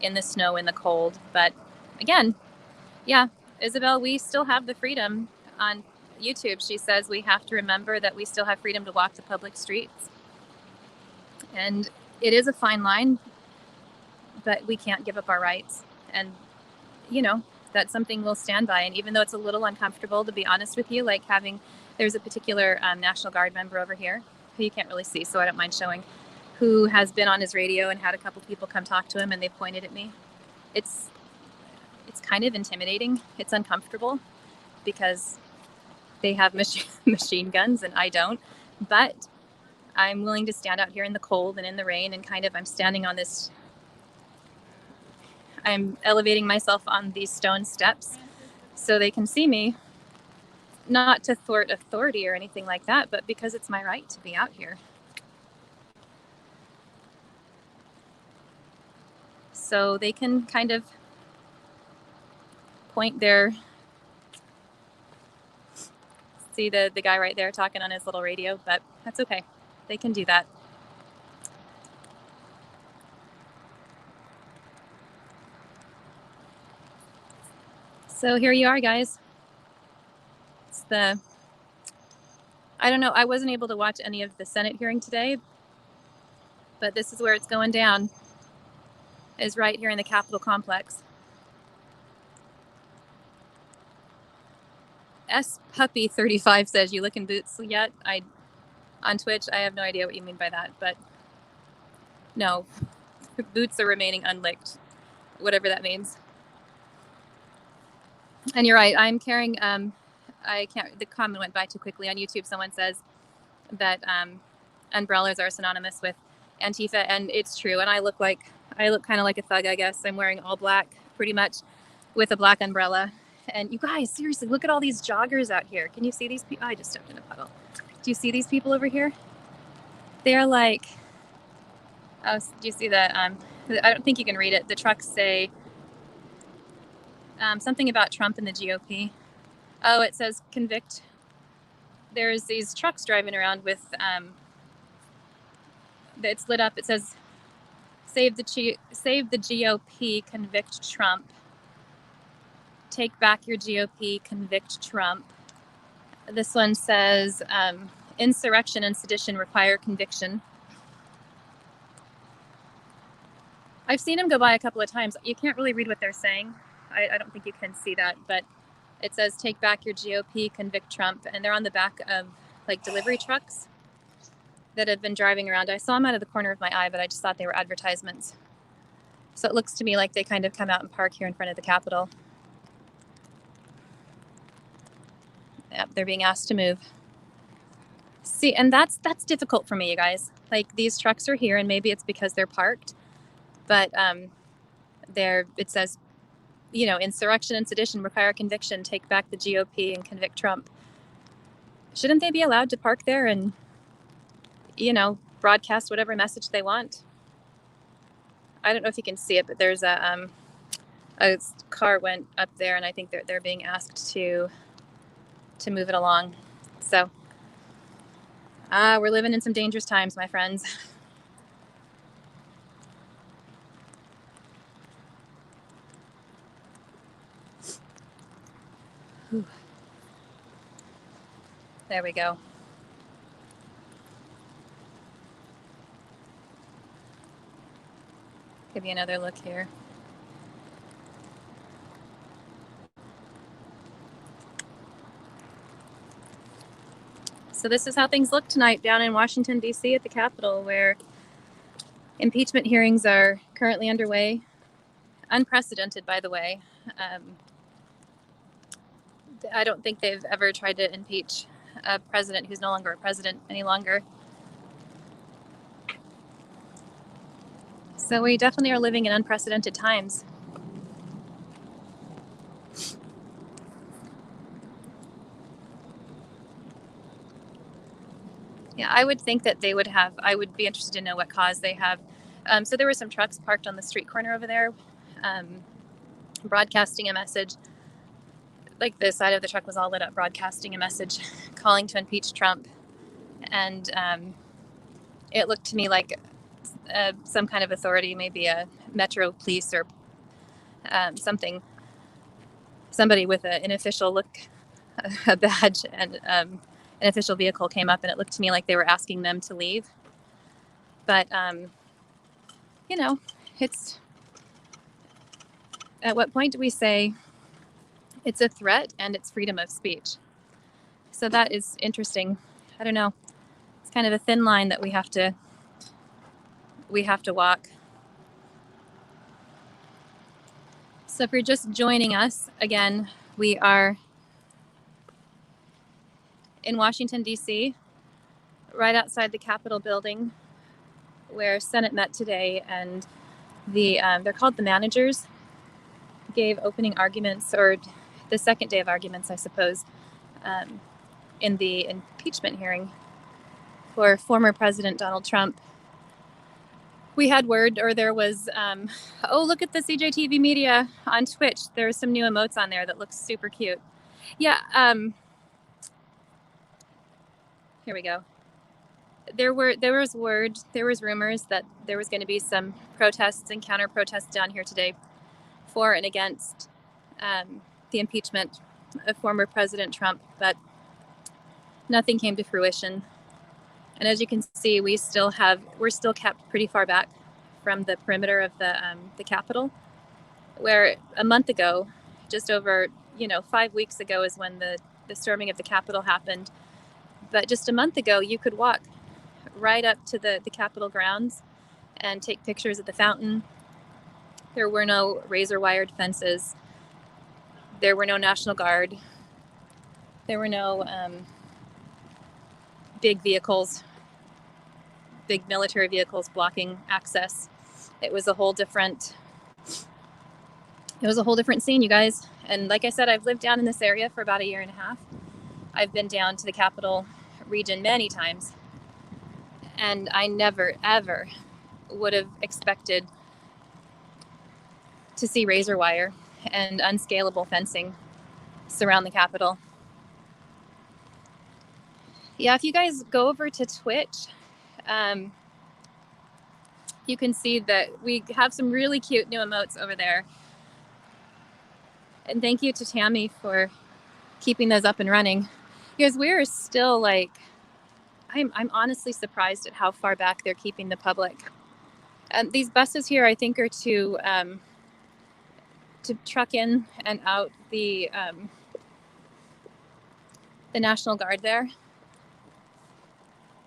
in the snow, in the cold. But again, yeah, Isabel, we still have the freedom on YouTube. She says we have to remember that we still have freedom to walk the public streets. And it is a fine line, but we can't give up our rights. And, you know, that's something we'll stand by. And even though it's a little uncomfortable, to be honest with you, like there's a particular National Guard member over here who you can't really see, so I don't mind showing, who has been on his radio and had a couple people come talk to him, and they pointed at me. It's kind of intimidating. It's uncomfortable because they have machine guns and I don't. But I'm willing to stand out here in the cold and in the rain, and I'm elevating myself on these stone steps so they can see me, not to thwart authority or anything like that, but because it's my right to be out here. So they can kind of point see the guy right there talking on his little radio, but that's okay. They can do that. So here you are, guys. I don't know, I wasn't able to watch any of the Senate hearing today, but this is where it's going down, is right here in the Capitol complex. S Puppy 35 says, "You looking boots yet?" On Twitch, I have no idea what you mean by that, but no, boots are remaining unlicked, whatever that means. And you're right, I'm carrying, the comment went by too quickly on YouTube. Someone says that umbrellas are synonymous with Antifa, and it's true. And I look kind of like a thug, I guess. I'm wearing all black, pretty much, with a black umbrella. And you guys, seriously, look at all these joggers out here. Can you see these people? I just stepped in a puddle. Do you see these people over here? They're like, oh, do you see that? I don't think you can read it. The trucks say something about Trump and the GOP. Oh, it says convict. There's these trucks driving around with, it's lit up. It says, save the GOP, convict Trump. Take back your GOP, convict Trump. This one says, insurrection and sedition require conviction. I've seen them go by a couple of times. You can't really read what they're saying. I don't think you can see that, but it says, take back your GOP, convict Trump. And they're on the back of like delivery trucks that have been driving around. I saw them out of the corner of my eye, but I just thought they were advertisements. So it looks to me like they kind of come out and park here in front of the Capitol. Yep, they're being asked to move. See, and that's difficult for me, you guys. Like, these trucks are here, and maybe it's because they're parked, but it says, you know, insurrection and sedition require conviction. Take back the GOP and convict Trump. Shouldn't they be allowed to park there and, you know, broadcast whatever message they want? I don't know if you can see it, but there's a car went up there, and I think they're being asked to move it along. So We're living in some dangerous times, my friends. Whew. There we go. Give you another look here. So this is how things look tonight down in Washington, D.C. at the Capitol, where impeachment hearings are currently underway. Unprecedented, by the way. I don't think they've ever tried to impeach a president who's no longer a president any longer. So we definitely are living in unprecedented times. Yeah, I would think that they would have, I would be interested to know what cause they have. So there were some trucks parked on the street corner over there, broadcasting a message. Like the side of the truck was all lit up, broadcasting a message calling to impeach Trump. And it looked to me like some kind of authority, maybe a Metro Police or somebody with an official look, a badge, and an official vehicle came up, and it looked to me like they were asking them to leave. But you know, it's at what point do we say it's a threat and it's freedom of speech? So that is interesting. I don't know. It's kind of a thin line that we have to walk. So if you're just joining us, again, we are in Washington, D.C., right outside the Capitol building, where Senate met today, and they're called the managers, gave opening arguments, or the second day of arguments, I suppose, in the impeachment hearing for former President Donald Trump. We had word, or there was, oh, look at the CJTV Media on Twitch. There's some new emotes on there that look super cute. Yeah, here we go. There was rumors that there was going to be some protests and counter protests down here today for and against the impeachment of former President Trump, but nothing came to fruition. And as you can see, we're still kept pretty far back from the perimeter of the Capitol, where a month ago, just over 5 weeks ago, is when the storming of the Capitol happened. But just a month ago, you could walk right up to the Capitol grounds and take pictures at the fountain. There were no razor-wired fences. There were no National Guard. There were no big military vehicles blocking access. It was a whole different scene, you guys. And like I said, I've lived down in this area for about a year and a half. I've been down to the Capitol region many times, and I never, ever would have expected to see razor wire and unscalable fencing surround the Capitol. Yeah, if you guys go over to Twitch, you can see that we have some really cute new emotes over there. And thank you to Tammy for keeping those up and running. Because we're still I'm honestly surprised at how far back they're keeping the public. These buses here, I think, are to truck in and out the National Guard there.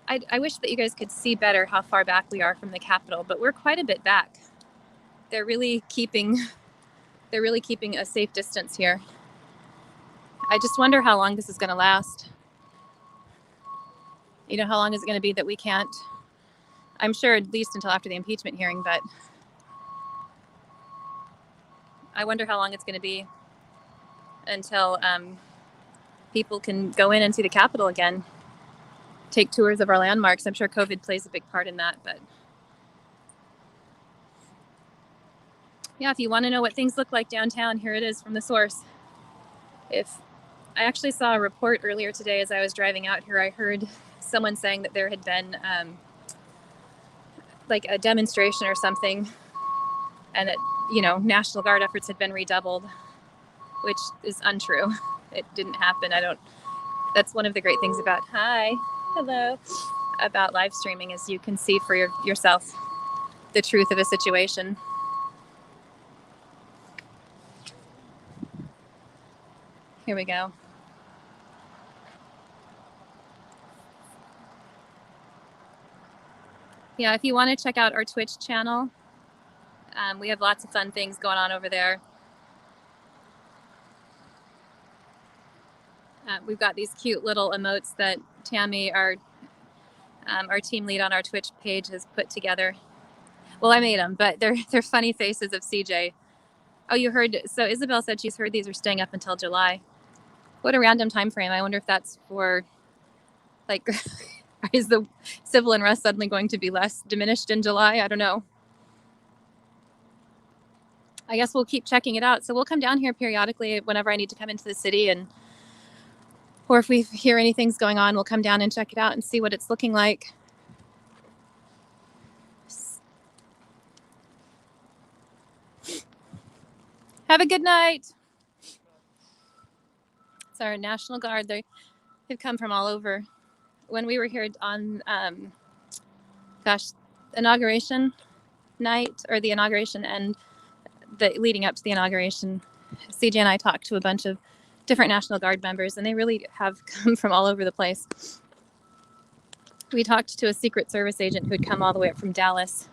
I wish that you guys could see better how far back we are from the Capitol, but we're quite a bit back. They're really keeping a safe distance here. I just wonder how long this is going to last. How long is it going to be that we can't? I'm sure at least until after the impeachment hearing, but I wonder how long it's going to be until people can go in and see the Capitol again, take tours of our landmarks. I'm sure COVID plays a big part in that, but yeah, if you want to know what things look like downtown, here it is from the source. If I actually saw a report earlier today as I was driving out here. I heard someone saying that there had been like a demonstration or something, and that, you know, National Guard efforts had been redoubled, which is untrue. It didn't happen. That's one of the great things about, hello, about live streaming, is you can see for yourself the truth of a situation. Here we go. Yeah, if you want to check out our Twitch channel, we have lots of fun things going on over there. We've got these cute little emotes that Tammy, our team lead on our Twitch page, has put together. Well, I made them, but they're funny faces of CJ. Oh, you heard? So Isabel said she's heard these are staying up until July. What a random time frame. I wonder if that's for, like, is the civil unrest suddenly going to be less diminished in July? I don't know. I guess we'll keep checking it out. So we'll come down here periodically whenever I need to come into the city, or if we hear anything's going on, we'll come down and check it out and see what it's looking like. Have a good night. It's our National Guard. They've come from all over. When we were here on, inauguration night, or the inauguration and the leading up to the inauguration, CJ and I talked to a bunch of different National Guard members, and they really have come from all over the place. We talked to a Secret Service agent who had come all the way up from Dallas,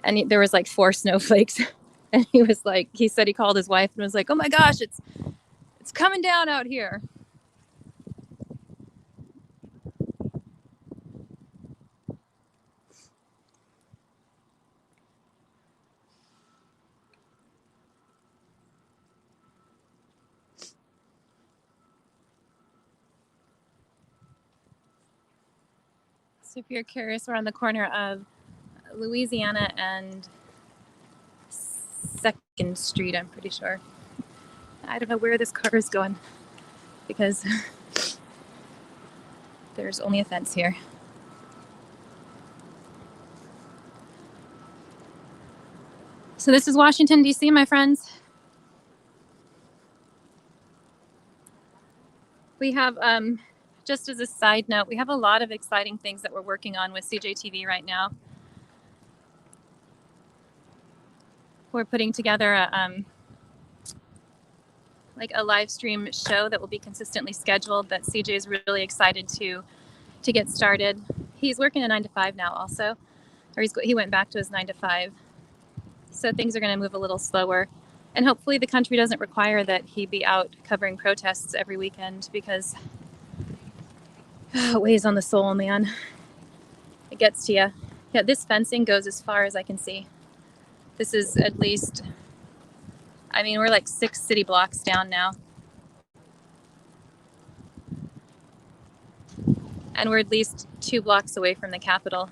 and there was like 4 snowflakes. And he said he called his wife and was like, "Oh my gosh, it's coming down out here." So if you're curious, we're on the corner of Louisiana and 2nd Street, I'm pretty sure. I don't know where this car is going because there's only a fence here. So this is Washington, D.C., my friends. We have, just as a side note, we have a lot of exciting things that we're working on with CJTV right now. We're putting together a live stream show that will be consistently scheduled, that CJ is really excited to get started. He's working a 9-to-5 now also, or he went back to his 9-to-5. So things are going to move a little slower. And hopefully the country doesn't require that he be out covering protests every weekend, because it weighs on the soul, man. It gets to you. Yeah, this fencing goes as far as I can see. This is at least, I mean, we're like 6 city blocks down now. And we're at least 2 blocks away from the Capitol.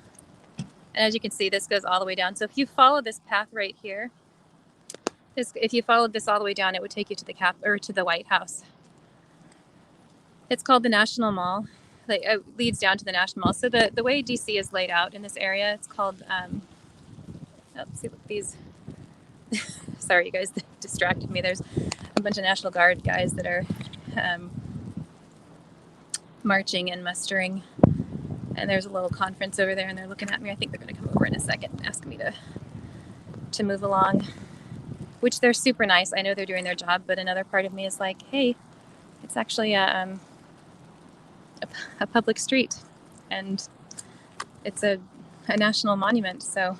And as you can see, this goes all the way down. So if you follow this path right here, if you followed this all the way down, it would take you to to the White House. It's called the National Mall. It leads down to the National Mall. So the way DC is laid out in this area, it's called, see, look, these, sorry, you guys distracted me. There's a bunch of National Guard guys that are marching and mustering. And there's a little conference over there, and they're looking at me. I think they're going to come over in a second and ask me to move along, which they're super nice. I know they're doing their job, but another part of me is like, hey, it's actually a public street, and it's a national monument, so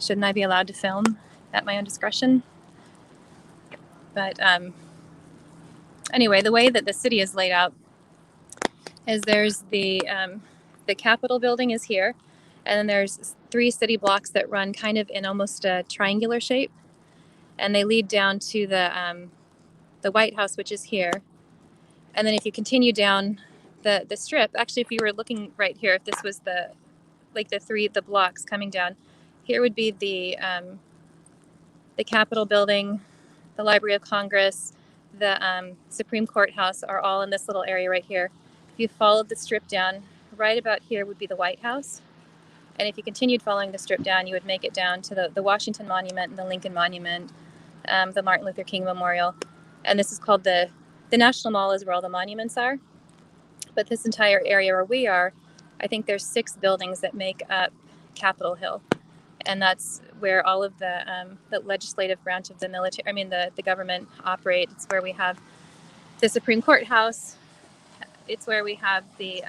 shouldn't I be allowed to film at my own discretion? But anyway, the way that the city is laid out is there's the Capitol building is here, and then there's 3 city blocks that run kind of in almost a triangular shape, and they lead down to the White House, which is here. And then if you continue down the strip, actually, if you were looking right here, if this was the blocks coming down, here would be the Capitol building, the Library of Congress, the Supreme Court House are all in this little area right here. If you followed the strip down, right about here would be the White House. And if you continued following the strip down, you would make it down to the Washington Monument and the Lincoln Monument, the Martin Luther King Memorial. And this is called the National Mall, is where all the monuments are. But this entire area where we are, I think there's 6 buildings that make up Capitol Hill. And that's where all of the legislative branch of the the government operate. It's where we have the Supreme Court House. It's where we have the,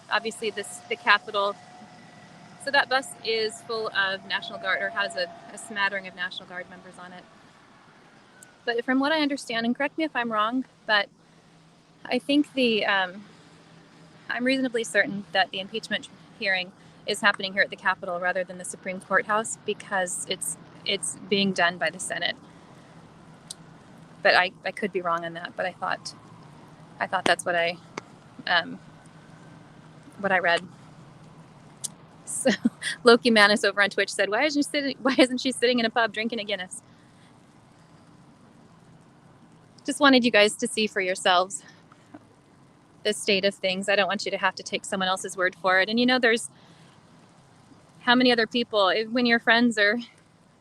obviously the Capitol. So that bus is full of National Guard, or has a smattering of National Guard members on it. But from what I understand, and correct me if I'm wrong, but I think I'm reasonably certain that the impeachment hearing is happening here at the Capitol rather than the Supreme Court House, because it's being done by the Senate. But I could be wrong on that. But I thought that's what I read. So Loki Manis over on Twitch said, "Why isn't she sitting in a pub drinking a Guinness?" Just wanted you guys to see for yourselves the state of things. I don't want you to have to take someone else's word for it. And there's how many other people, when your friends are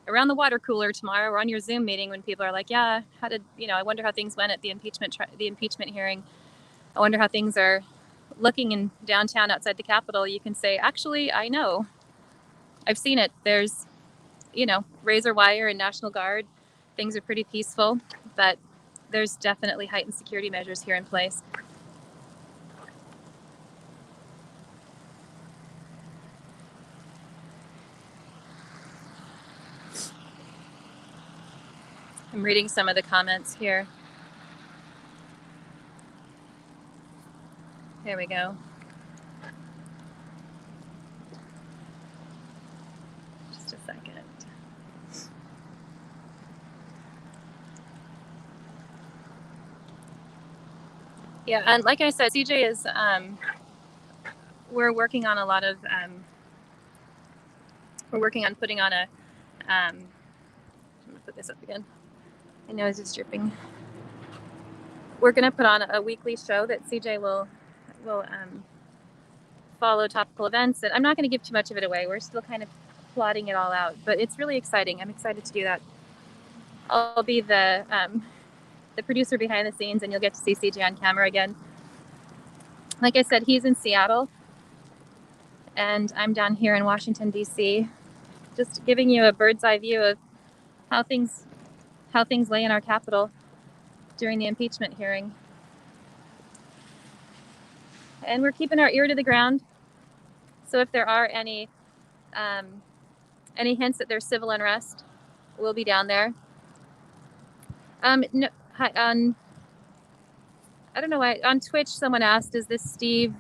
around the water cooler tomorrow or on your Zoom meeting, when people are like, yeah, I wonder how things went at the impeachment hearing. I wonder how things are looking in downtown outside the Capitol. You can say, actually, I know. I've seen it. There's, razor wire and National Guard. Things are pretty peaceful, but there's definitely heightened security measures here in place. I'm reading some of the comments here. There we go. Just a second. Yeah, and like I said, CJ is, we're working on a lot of, we're working on putting on I'm gonna put this up again. My nose is dripping. We're gonna put on a weekly show that CJ will follow topical events, and I'm not gonna give too much of it away. We're still kind of plotting it all out, but it's really exciting. I'm excited to do that. I'll be the producer behind the scenes, and you'll get to see CJ on camera again. Like I said, he's in Seattle, and I'm down here in Washington, D.C., just giving you a bird's eye view of how things lay in our Capitol during the impeachment hearing. And we're keeping our ear to the ground. So if there are any hints that there's civil unrest, we'll be down there. No, hi, I don't know why on Twitch someone asked, "Is this Steve?"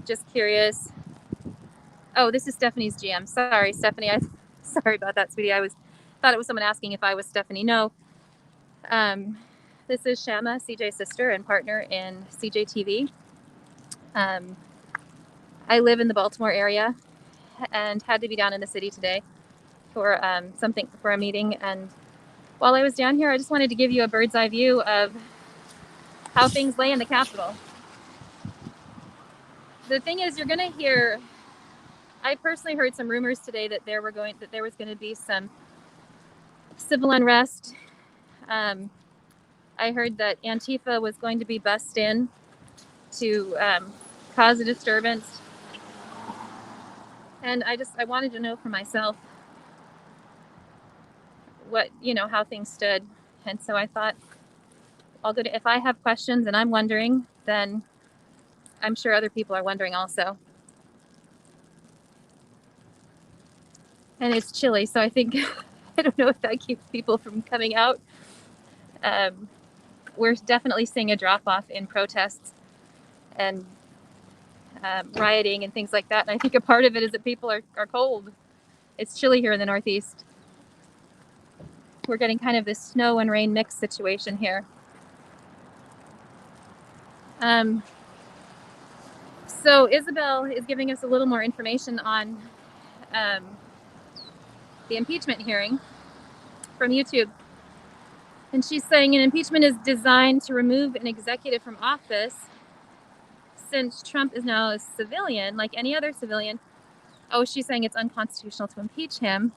Just curious. Oh, this is Stephanie's GM. Sorry, Stephanie. Sorry about that, sweetie. Thought it was someone asking if I was Stephanie. No. This is Shama, CJ's sister and partner in CJTV. I live in the Baltimore area and had to be down in the city today for a meeting. And while I was down here, I just wanted to give you a bird's eye view of how things lay in the Capitol. The thing is, you're going to hear, I personally heard some rumors today that there was going to be some civil unrest. I heard that Antifa was going to be bussed in to cause a disturbance. And I wanted to know for myself how things stood. And so I thought, if I have questions and I'm wondering, then I'm sure other people are wondering also. And it's chilly, so I think, I don't know if that keeps people from coming out. We're definitely seeing a drop-off in protests and rioting and things like that. And I think a part of it is that people are cold. It's chilly here in the Northeast. We're getting kind of this snow and rain mix situation here. So Isabel is giving us a little more information on the impeachment hearing from YouTube. And she's saying an impeachment is designed to remove an executive from office since Trump is now a civilian, like any other civilian. Oh, she's saying it's unconstitutional to impeach him.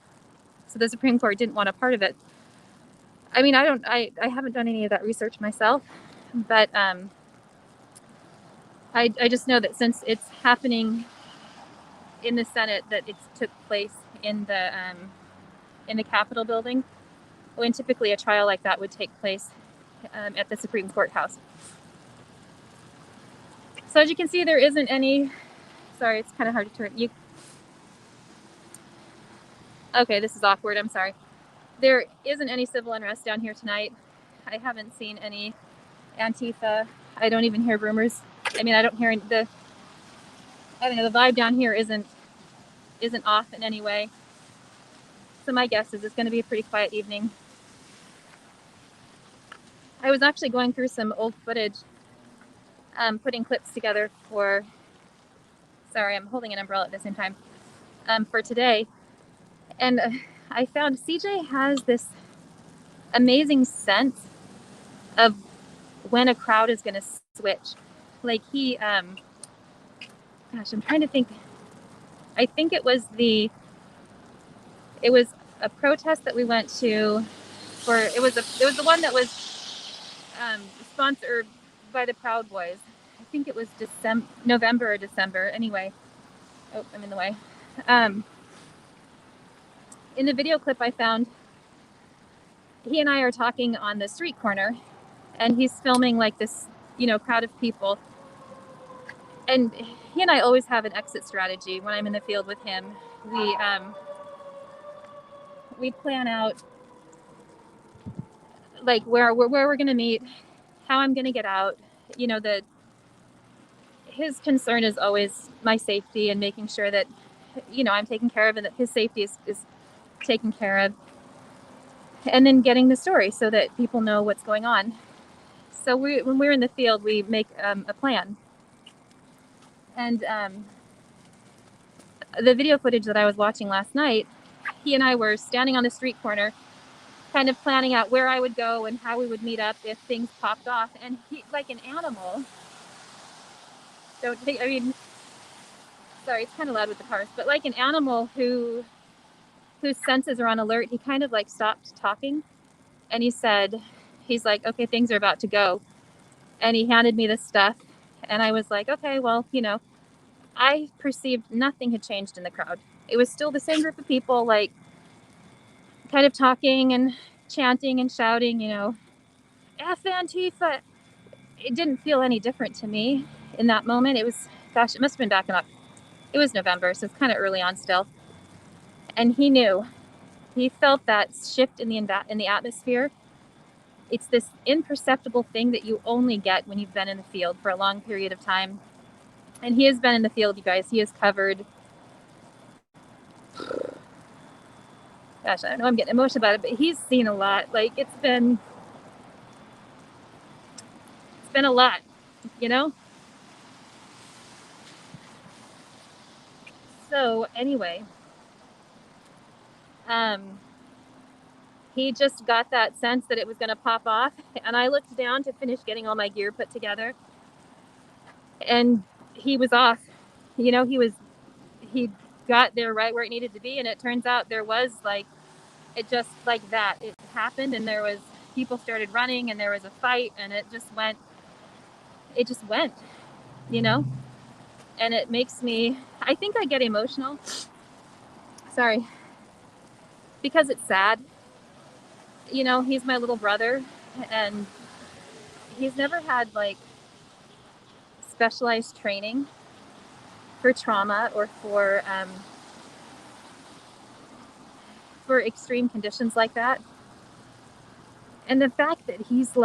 So the Supreme Court didn't want a part of it. I mean, I haven't done any of that research myself, but I just know that since it's happening in the Senate, that it took place in the Capitol building, when typically a trial like that would take place at the Supreme Court House. So as you can see, there isn't any. Sorry, it's kind of hard to turn. Okay, this is awkward. I'm sorry. There isn't any civil unrest down here tonight. I haven't seen any Antifa. I don't even hear rumors. I mean, I don't hear the vibe down here isn't off in any way. So my guess is it's going to be a pretty quiet evening. I was actually going through some old footage, putting clips together for. Sorry, I'm holding an umbrella at the same time. For today, and I found CJ has this amazing sense of when a crowd is going to switch. Like he, gosh, I'm trying to think. I think it was a protest that we went to for, it was the one that was sponsored by the Proud Boys. I think it was November or December. Anyway, oh, I'm in the way. In the video clip I found, he and I are talking on the street corner, and he's filming like this, crowd of people. And he and I always have an exit strategy when I'm in the field with him. We plan out like where we're going to meet, how I'm going to get out. His concern is always my safety and making sure that, I'm taken care of and that his safety is taken care of. And then getting the story so that people know what's going on. So when we're in the field, we make a plan. And the video footage that I was watching last night, he and I were standing on the street corner, kind of planning out where I would go and how we would meet up if things popped off. And he, like an animal, sorry, it's kind of loud with the cars, but like an animal whose senses are on alert, he kind of like stopped talking. And he's like, okay, things are about to go. And he handed me this stuff. And I was like, okay, well, I perceived nothing had changed in the crowd. It was still the same group of people, like kind of talking and chanting and shouting, F Antifa. It didn't feel any different to me in that moment. It was, gosh, it must have been back in it was November, so it's kind of early on still. And he knew. He felt that shift in the atmosphere. It's this imperceptible thing that you only get when you've been in the field for a long period of time. And he has been in the field, you guys. He has covered, gosh, I don't know, I'm getting emotional about it, but he's seen a lot. Like, it's been a lot, So anyway, he just got that sense that it was going to pop off. And I looked down to finish getting all my gear put together. And he was off. He got there right where it needed to be. And it turns out there was it just like that. It happened, and there was people started running, and there was a fight, and it just went, and it makes me, I think I get emotional. Sorry. Because it's sad. He's my little brother, and he's never had specialized training for trauma or for extreme conditions like that. And the fact that he's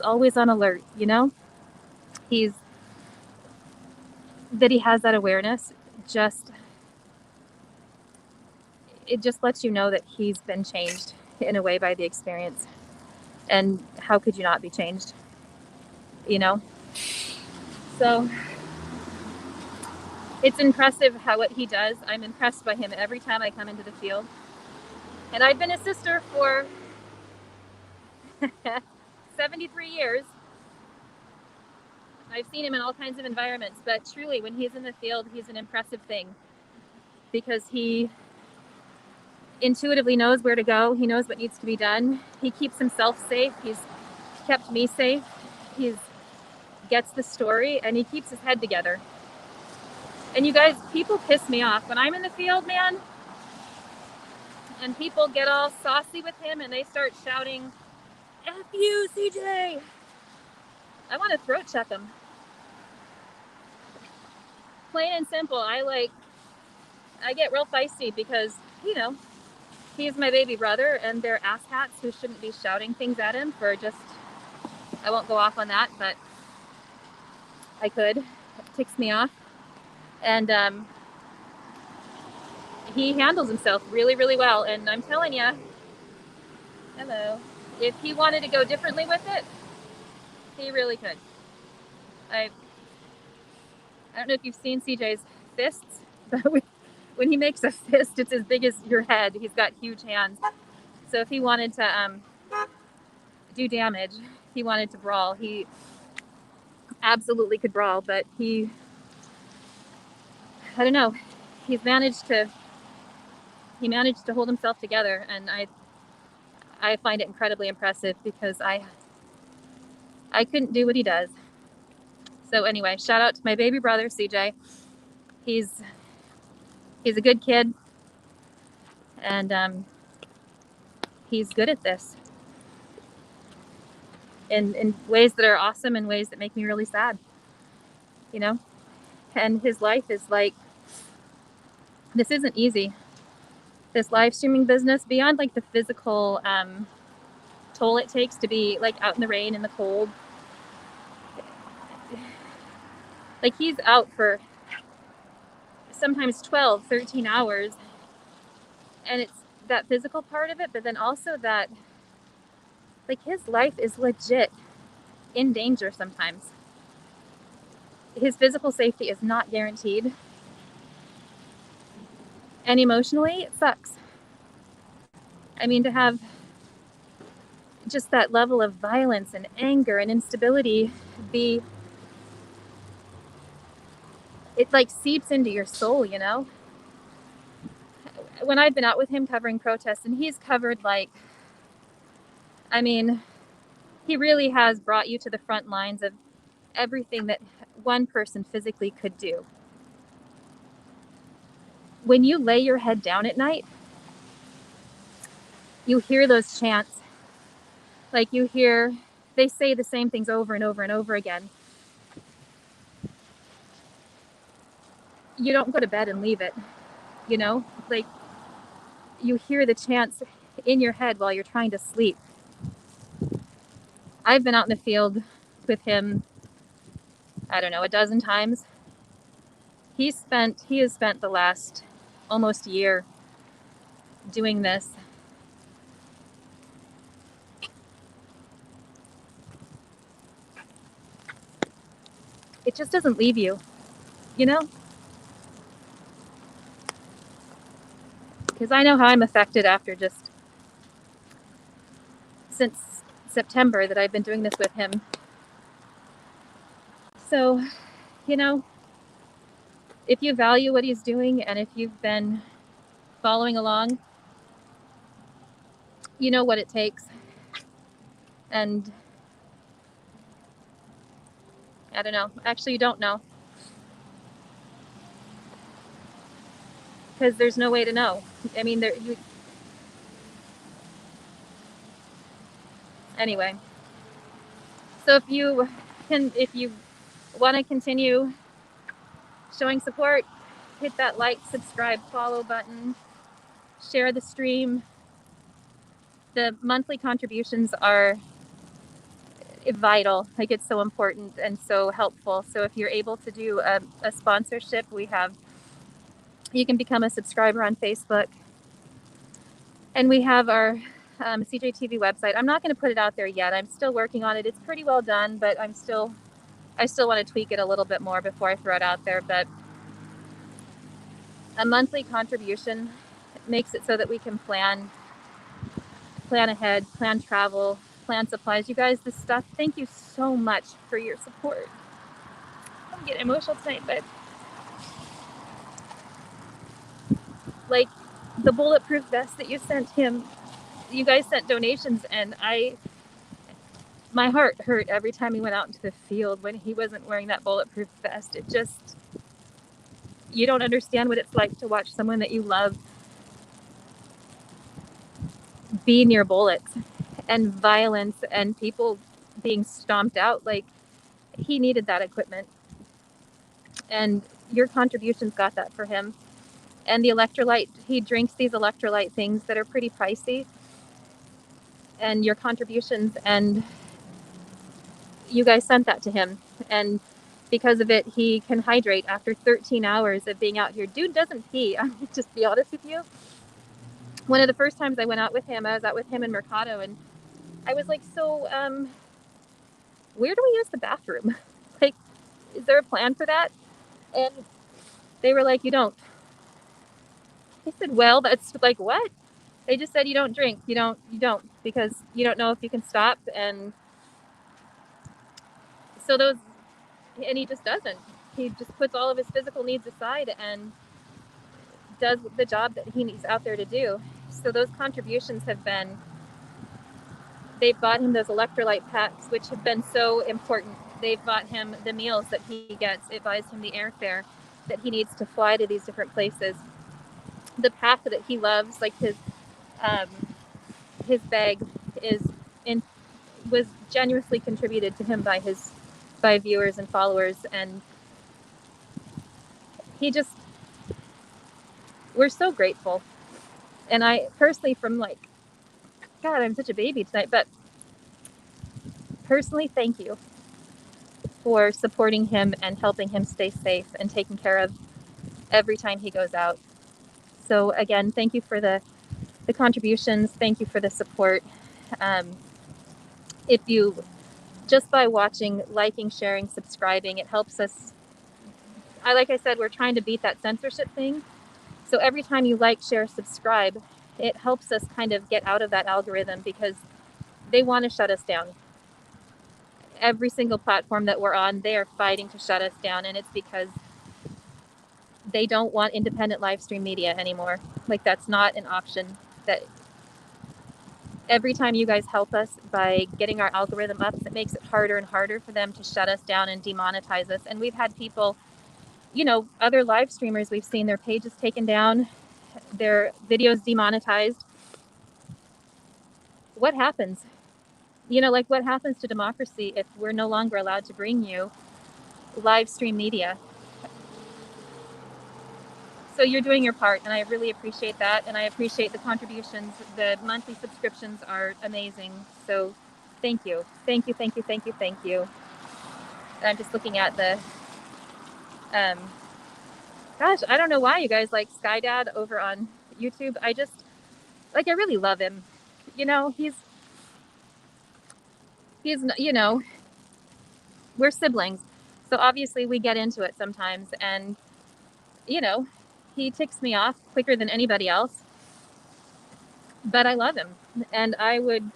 always on alert, that he has that awareness, it just lets you know that he's been changed in a way by the experience. And how could you not be changed? So it's impressive what he does. I'm impressed by him every time I come into the field. And I've been a sister for 73 years. I've seen him in all kinds of environments, but truly when he's in the field, he's an impressive thing because he intuitively knows where to go. He knows what needs to be done. He keeps himself safe. He's kept me safe. He gets the story and he keeps his head together. And you guys, people piss me off when I'm in the field, man, and people get all saucy with him and they start shouting, F you, CJ. I want to throat check him. Plain and simple. I get real feisty because, you know, he's my baby brother and they're asshats who shouldn't be shouting things at him for just, I won't go off on that, but I could. It ticks me off. And he handles himself really, really well. And I'm telling you, hello, if he wanted to go differently with it, he really could. I don't know if you've seen CJ's fists, but when he makes a fist, it's as big as your head. He's got huge hands. So if he wanted to do damage, he wanted to brawl, he absolutely could brawl, but I don't know, he managed to hold himself together, and I find it incredibly impressive because I couldn't do what he does. So anyway, shout out to my baby brother, CJ. He's a good kid, and he's good at this in ways that are awesome and ways that make me really sad, you know? And his life is like, this isn't easy. This live streaming business, beyond like the physical toll it takes to be like out in the rain and the cold. Like he's out for sometimes 12, 13 hours. And it's that physical part of it, but then also that like his life is legit in danger sometimes. His physical safety is not guaranteed. And emotionally, it sucks. I mean, to have just that level of violence and anger and instability it like seeps into your soul, you know? When I've been out with him covering protests, and he's covered like, I mean, he really has brought you to the front lines of everything that one person physically could do. When you lay your head down at night, you hear those chants. Like they say the same things over and over and over again. You don't go to bed and leave it, you know? Like you hear the chants in your head while you're trying to sleep. I've been out in the field with him, I don't know, a dozen times. He has spent the last almost year doing this. It just doesn't leave you, you know? Because I know how I'm affected after just since September that I've been doing this with him. So, you know, if you value what he's doing and if you've been following along, you know what it takes. And I don't know. Actually, you don't know. Because there's no way to know. I mean, anyway. So if you want to continue showing support, hit that like, subscribe, follow button, share the stream. The monthly contributions are vital. Like it's so important and so helpful. So if you're able to do a sponsorship, you can become a subscriber on Facebook. And we have our CJTV website. I'm not going to put it out there yet. I'm still working on it. It's pretty well done, but I still want to tweak it a little bit more before I throw it out there. But a monthly contribution makes it so that we can plan plan ahead, plan travel, plan supplies. You guys, this stuff, thank you so much for your support. I'm getting emotional tonight, but like the bulletproof vest that you sent him, you guys sent donations, and my heart hurt every time he went out into the field when he wasn't wearing that bulletproof vest. It just, you don't understand what it's like to watch someone that you love be near bullets and violence and people being stomped out. Like, he needed that equipment, and your contributions got that for him. And the electrolyte, he drinks these electrolyte things that are pretty pricey, and your contributions, and you guys sent that to him, and because of it he can hydrate after 13 hours of being out here. Dude doesn't pee. I'm gonna just be honest with you. One of the first times I went out with him, I was out with him in Mercado, and I was like, so where do we use the bathroom? Like, is there a plan for that? And they were like, you don't. I said, well, that's like, what? They just said, you don't drink, you don't, because you don't know if you can stop. And so those, and he just doesn't. He just puts all of his physical needs aside and does the job that he needs out there to do. So those contributions have been, they've bought him those electrolyte packs, which have been so important. They've bought him the meals that he gets. It buys him the airfare that he needs to fly to these different places. The pack that he loves, like his bag is in, was generously contributed to him by viewers and followers, and he just, we're so grateful. And I personally, from like, God, I'm such a baby tonight, but personally, thank you for supporting him and helping him stay safe and taking care of every time he goes out. So again, thank you for the contributions. Thank you for the support. If you, just by watching, liking, sharing, subscribing, it helps us. Like I said, we're trying to beat that censorship thing. So every time you like, share, subscribe, it helps us kind of get out of that algorithm, because they want to shut us down. Every single platform that we're on, they are fighting to shut us down. And it's because they don't want independent live stream media anymore. Like, that's not an option. That every time you guys help us by getting our algorithm up, it makes it harder and harder for them to shut us down and demonetize us. And we've had people, you know, other live streamers, we've seen their pages taken down, their videos demonetized. What happens? You know, like, what happens to democracy if we're no longer allowed to bring you live stream media? So you're doing your part, and I really appreciate that, and I appreciate the contributions. The monthly subscriptions are amazing. So thank you. Thank you, thank you, thank you, thank you. And I'm just looking at the, gosh, I don't know why you guys like Sky Dad over on YouTube. I just, like, I really love him. You know, he's, you know, we're siblings. So obviously we get into it sometimes, and, you know, he ticks me off quicker than anybody else, but I love him, and I would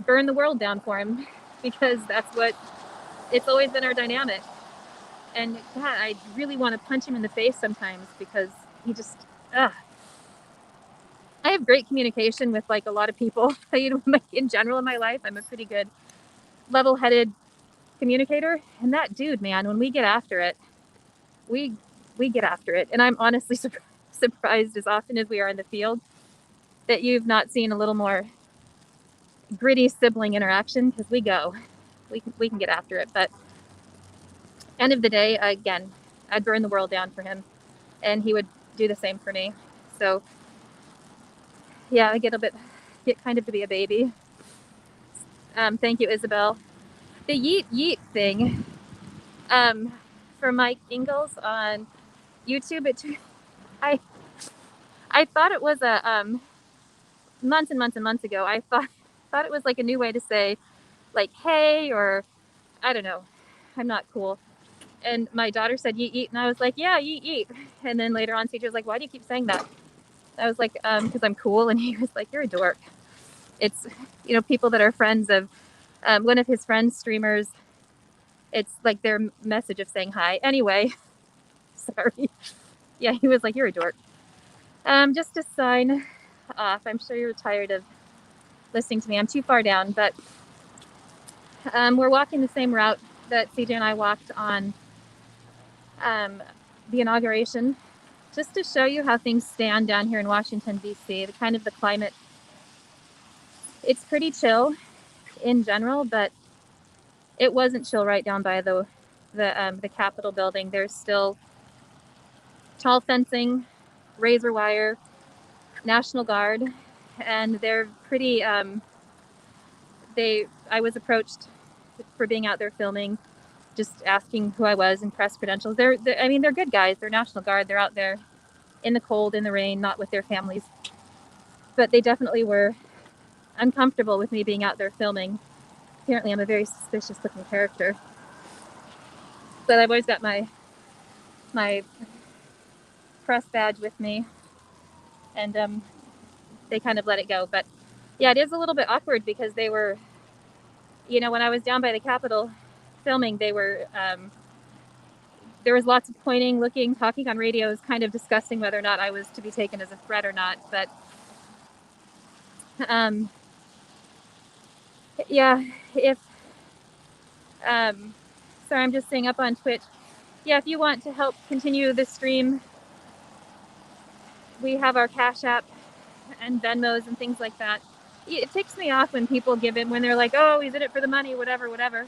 burn the world down for him, because that's what, it's always been our dynamic. And God, I really want to punch him in the face sometimes, because he just, I have great communication with like a lot of people. You know, like, in general in my life, I'm a pretty good level-headed communicator. And that dude, man, when we get after it, we get after it. And I'm honestly surprised, as often as we are in the field, that you've not seen a little more gritty sibling interaction, because we can get after it. But end of the day, again, I'd burn the world down for him, and he would do the same for me. So yeah, I get kind of to be a baby. Thank you, Isabel. The yeet yeet thing, for Mike Ingalls on YouTube, I thought it was a months and months and months ago. I thought it was like a new way to say, like, hey, or I don't know, I'm not cool. And my daughter said yeet yeet, and I was like, yeah, yeet yeet. And then later on, CJ was like, why do you keep saying that? I was like, because I'm cool. And he was like, you're a dork. It's, people that are friends of one of his friends, streamers. It's like their message of saying hi. Anyway, sorry. Yeah, he was like, "You're a dork." Just to sign off. I'm sure you're tired of listening to me. I'm too far down, but we're walking the same route that CJ and I walked on the inauguration, just to show you how things stand down here in Washington, D.C. The climate. It's pretty chill in general, but it wasn't chill right down by the Capitol building. There's still tall fencing, razor wire, National Guard, and they're pretty. I was approached for being out there filming, just asking who I was and press credentials. They're good guys. They're National Guard. They're out there in the cold, in the rain, not with their families. But they definitely were uncomfortable with me being out there filming. Apparently, I'm a very suspicious looking character. But I've always got my press badge with me, and they kind of let it go. But yeah, it is a little bit awkward because they were, when I was down by the Capitol filming, they were, there was lots of pointing, looking, talking on radios, kind of discussing whether or not I was to be taken as a threat or not. But yeah, if, sorry, I'm just saying up on Twitch. Yeah, if you want to help continue the stream, we have our CashApp and Venmos and things like that. It ticks me off when people give it, when they're like, "Oh, he's in it for the money, whatever, whatever."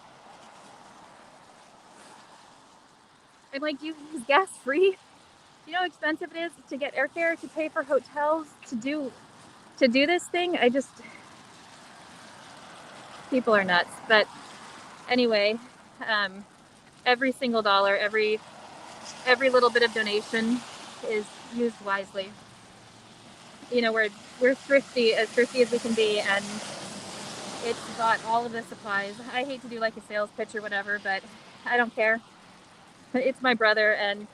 I'm like, is gas free? You know how expensive it is to get airfare, to pay for hotels, to do this thing? People are nuts. But anyway, every single dollar, every little bit of donation is used wisely. We're thrifty as we can be, and it's bought all of the supplies. I hate to do like a sales pitch or whatever, but I don't care. It's my brother, and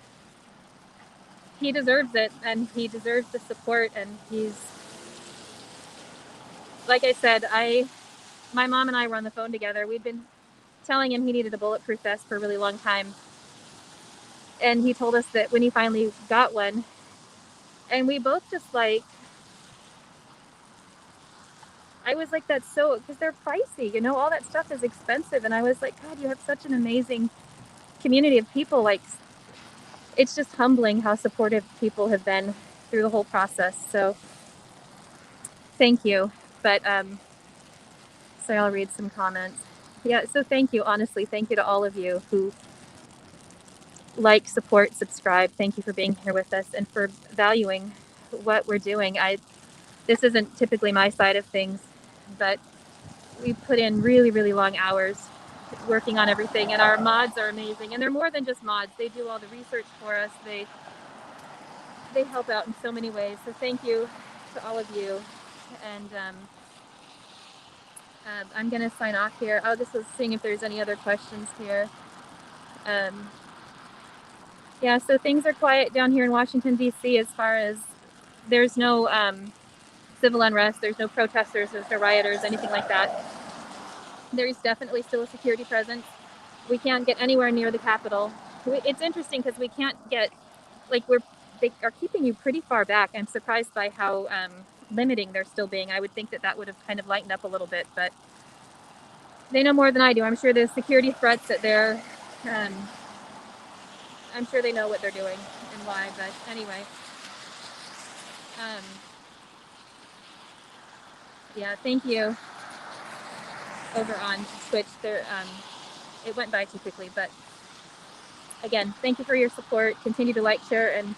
he deserves it, and he deserves the support. And he's, like I said, my mom and I were on the phone together. We'd been telling him he needed a bulletproof vest for a really long time, and he told us that when he finally got one, and we both just like, I was like, that's so, because they're pricey, all that stuff is expensive. And I was like, God, you have such an amazing community of people. Like, it's just humbling how supportive people have been through the whole process. So thank you. But so I'll read some comments. Yeah, so thank you. Honestly, thank you to all of you who like, support, subscribe. Thank you for being here with us and for valuing what we're doing. This isn't typically my side of things, but we put in really, really long hours working on everything, and our mods are amazing. And they're more than just mods. They do all the research for us. They help out in so many ways. So thank you to all of you. And I'm going to sign off here. I just was seeing if there's any other questions here. Yeah, so things are quiet down here in Washington, D.C. as far as there's no civil unrest, there's no protesters, there's no rioters, anything like that. There's definitely still a security presence. We can't get anywhere near the Capitol. It's interesting because we can't get, like, they are keeping you pretty far back. I'm surprised by how limiting they're still being. I would think that would have kind of lightened up a little bit, but they know more than I do. I'm sure the security threats that they're, I'm sure they know what they're doing and why, but anyway. Yeah, thank you. Over on Twitch, there, it went by too quickly, but again, thank you for your support. Continue to like, share, and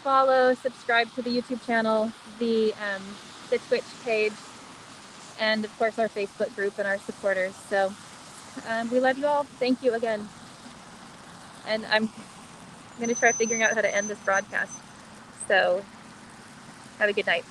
follow, subscribe to the YouTube channel, the Twitch page, and of course our Facebook group and our supporters. So we love you all. Thank you again. And I'm going to try figuring out how to end this broadcast. So have a good night.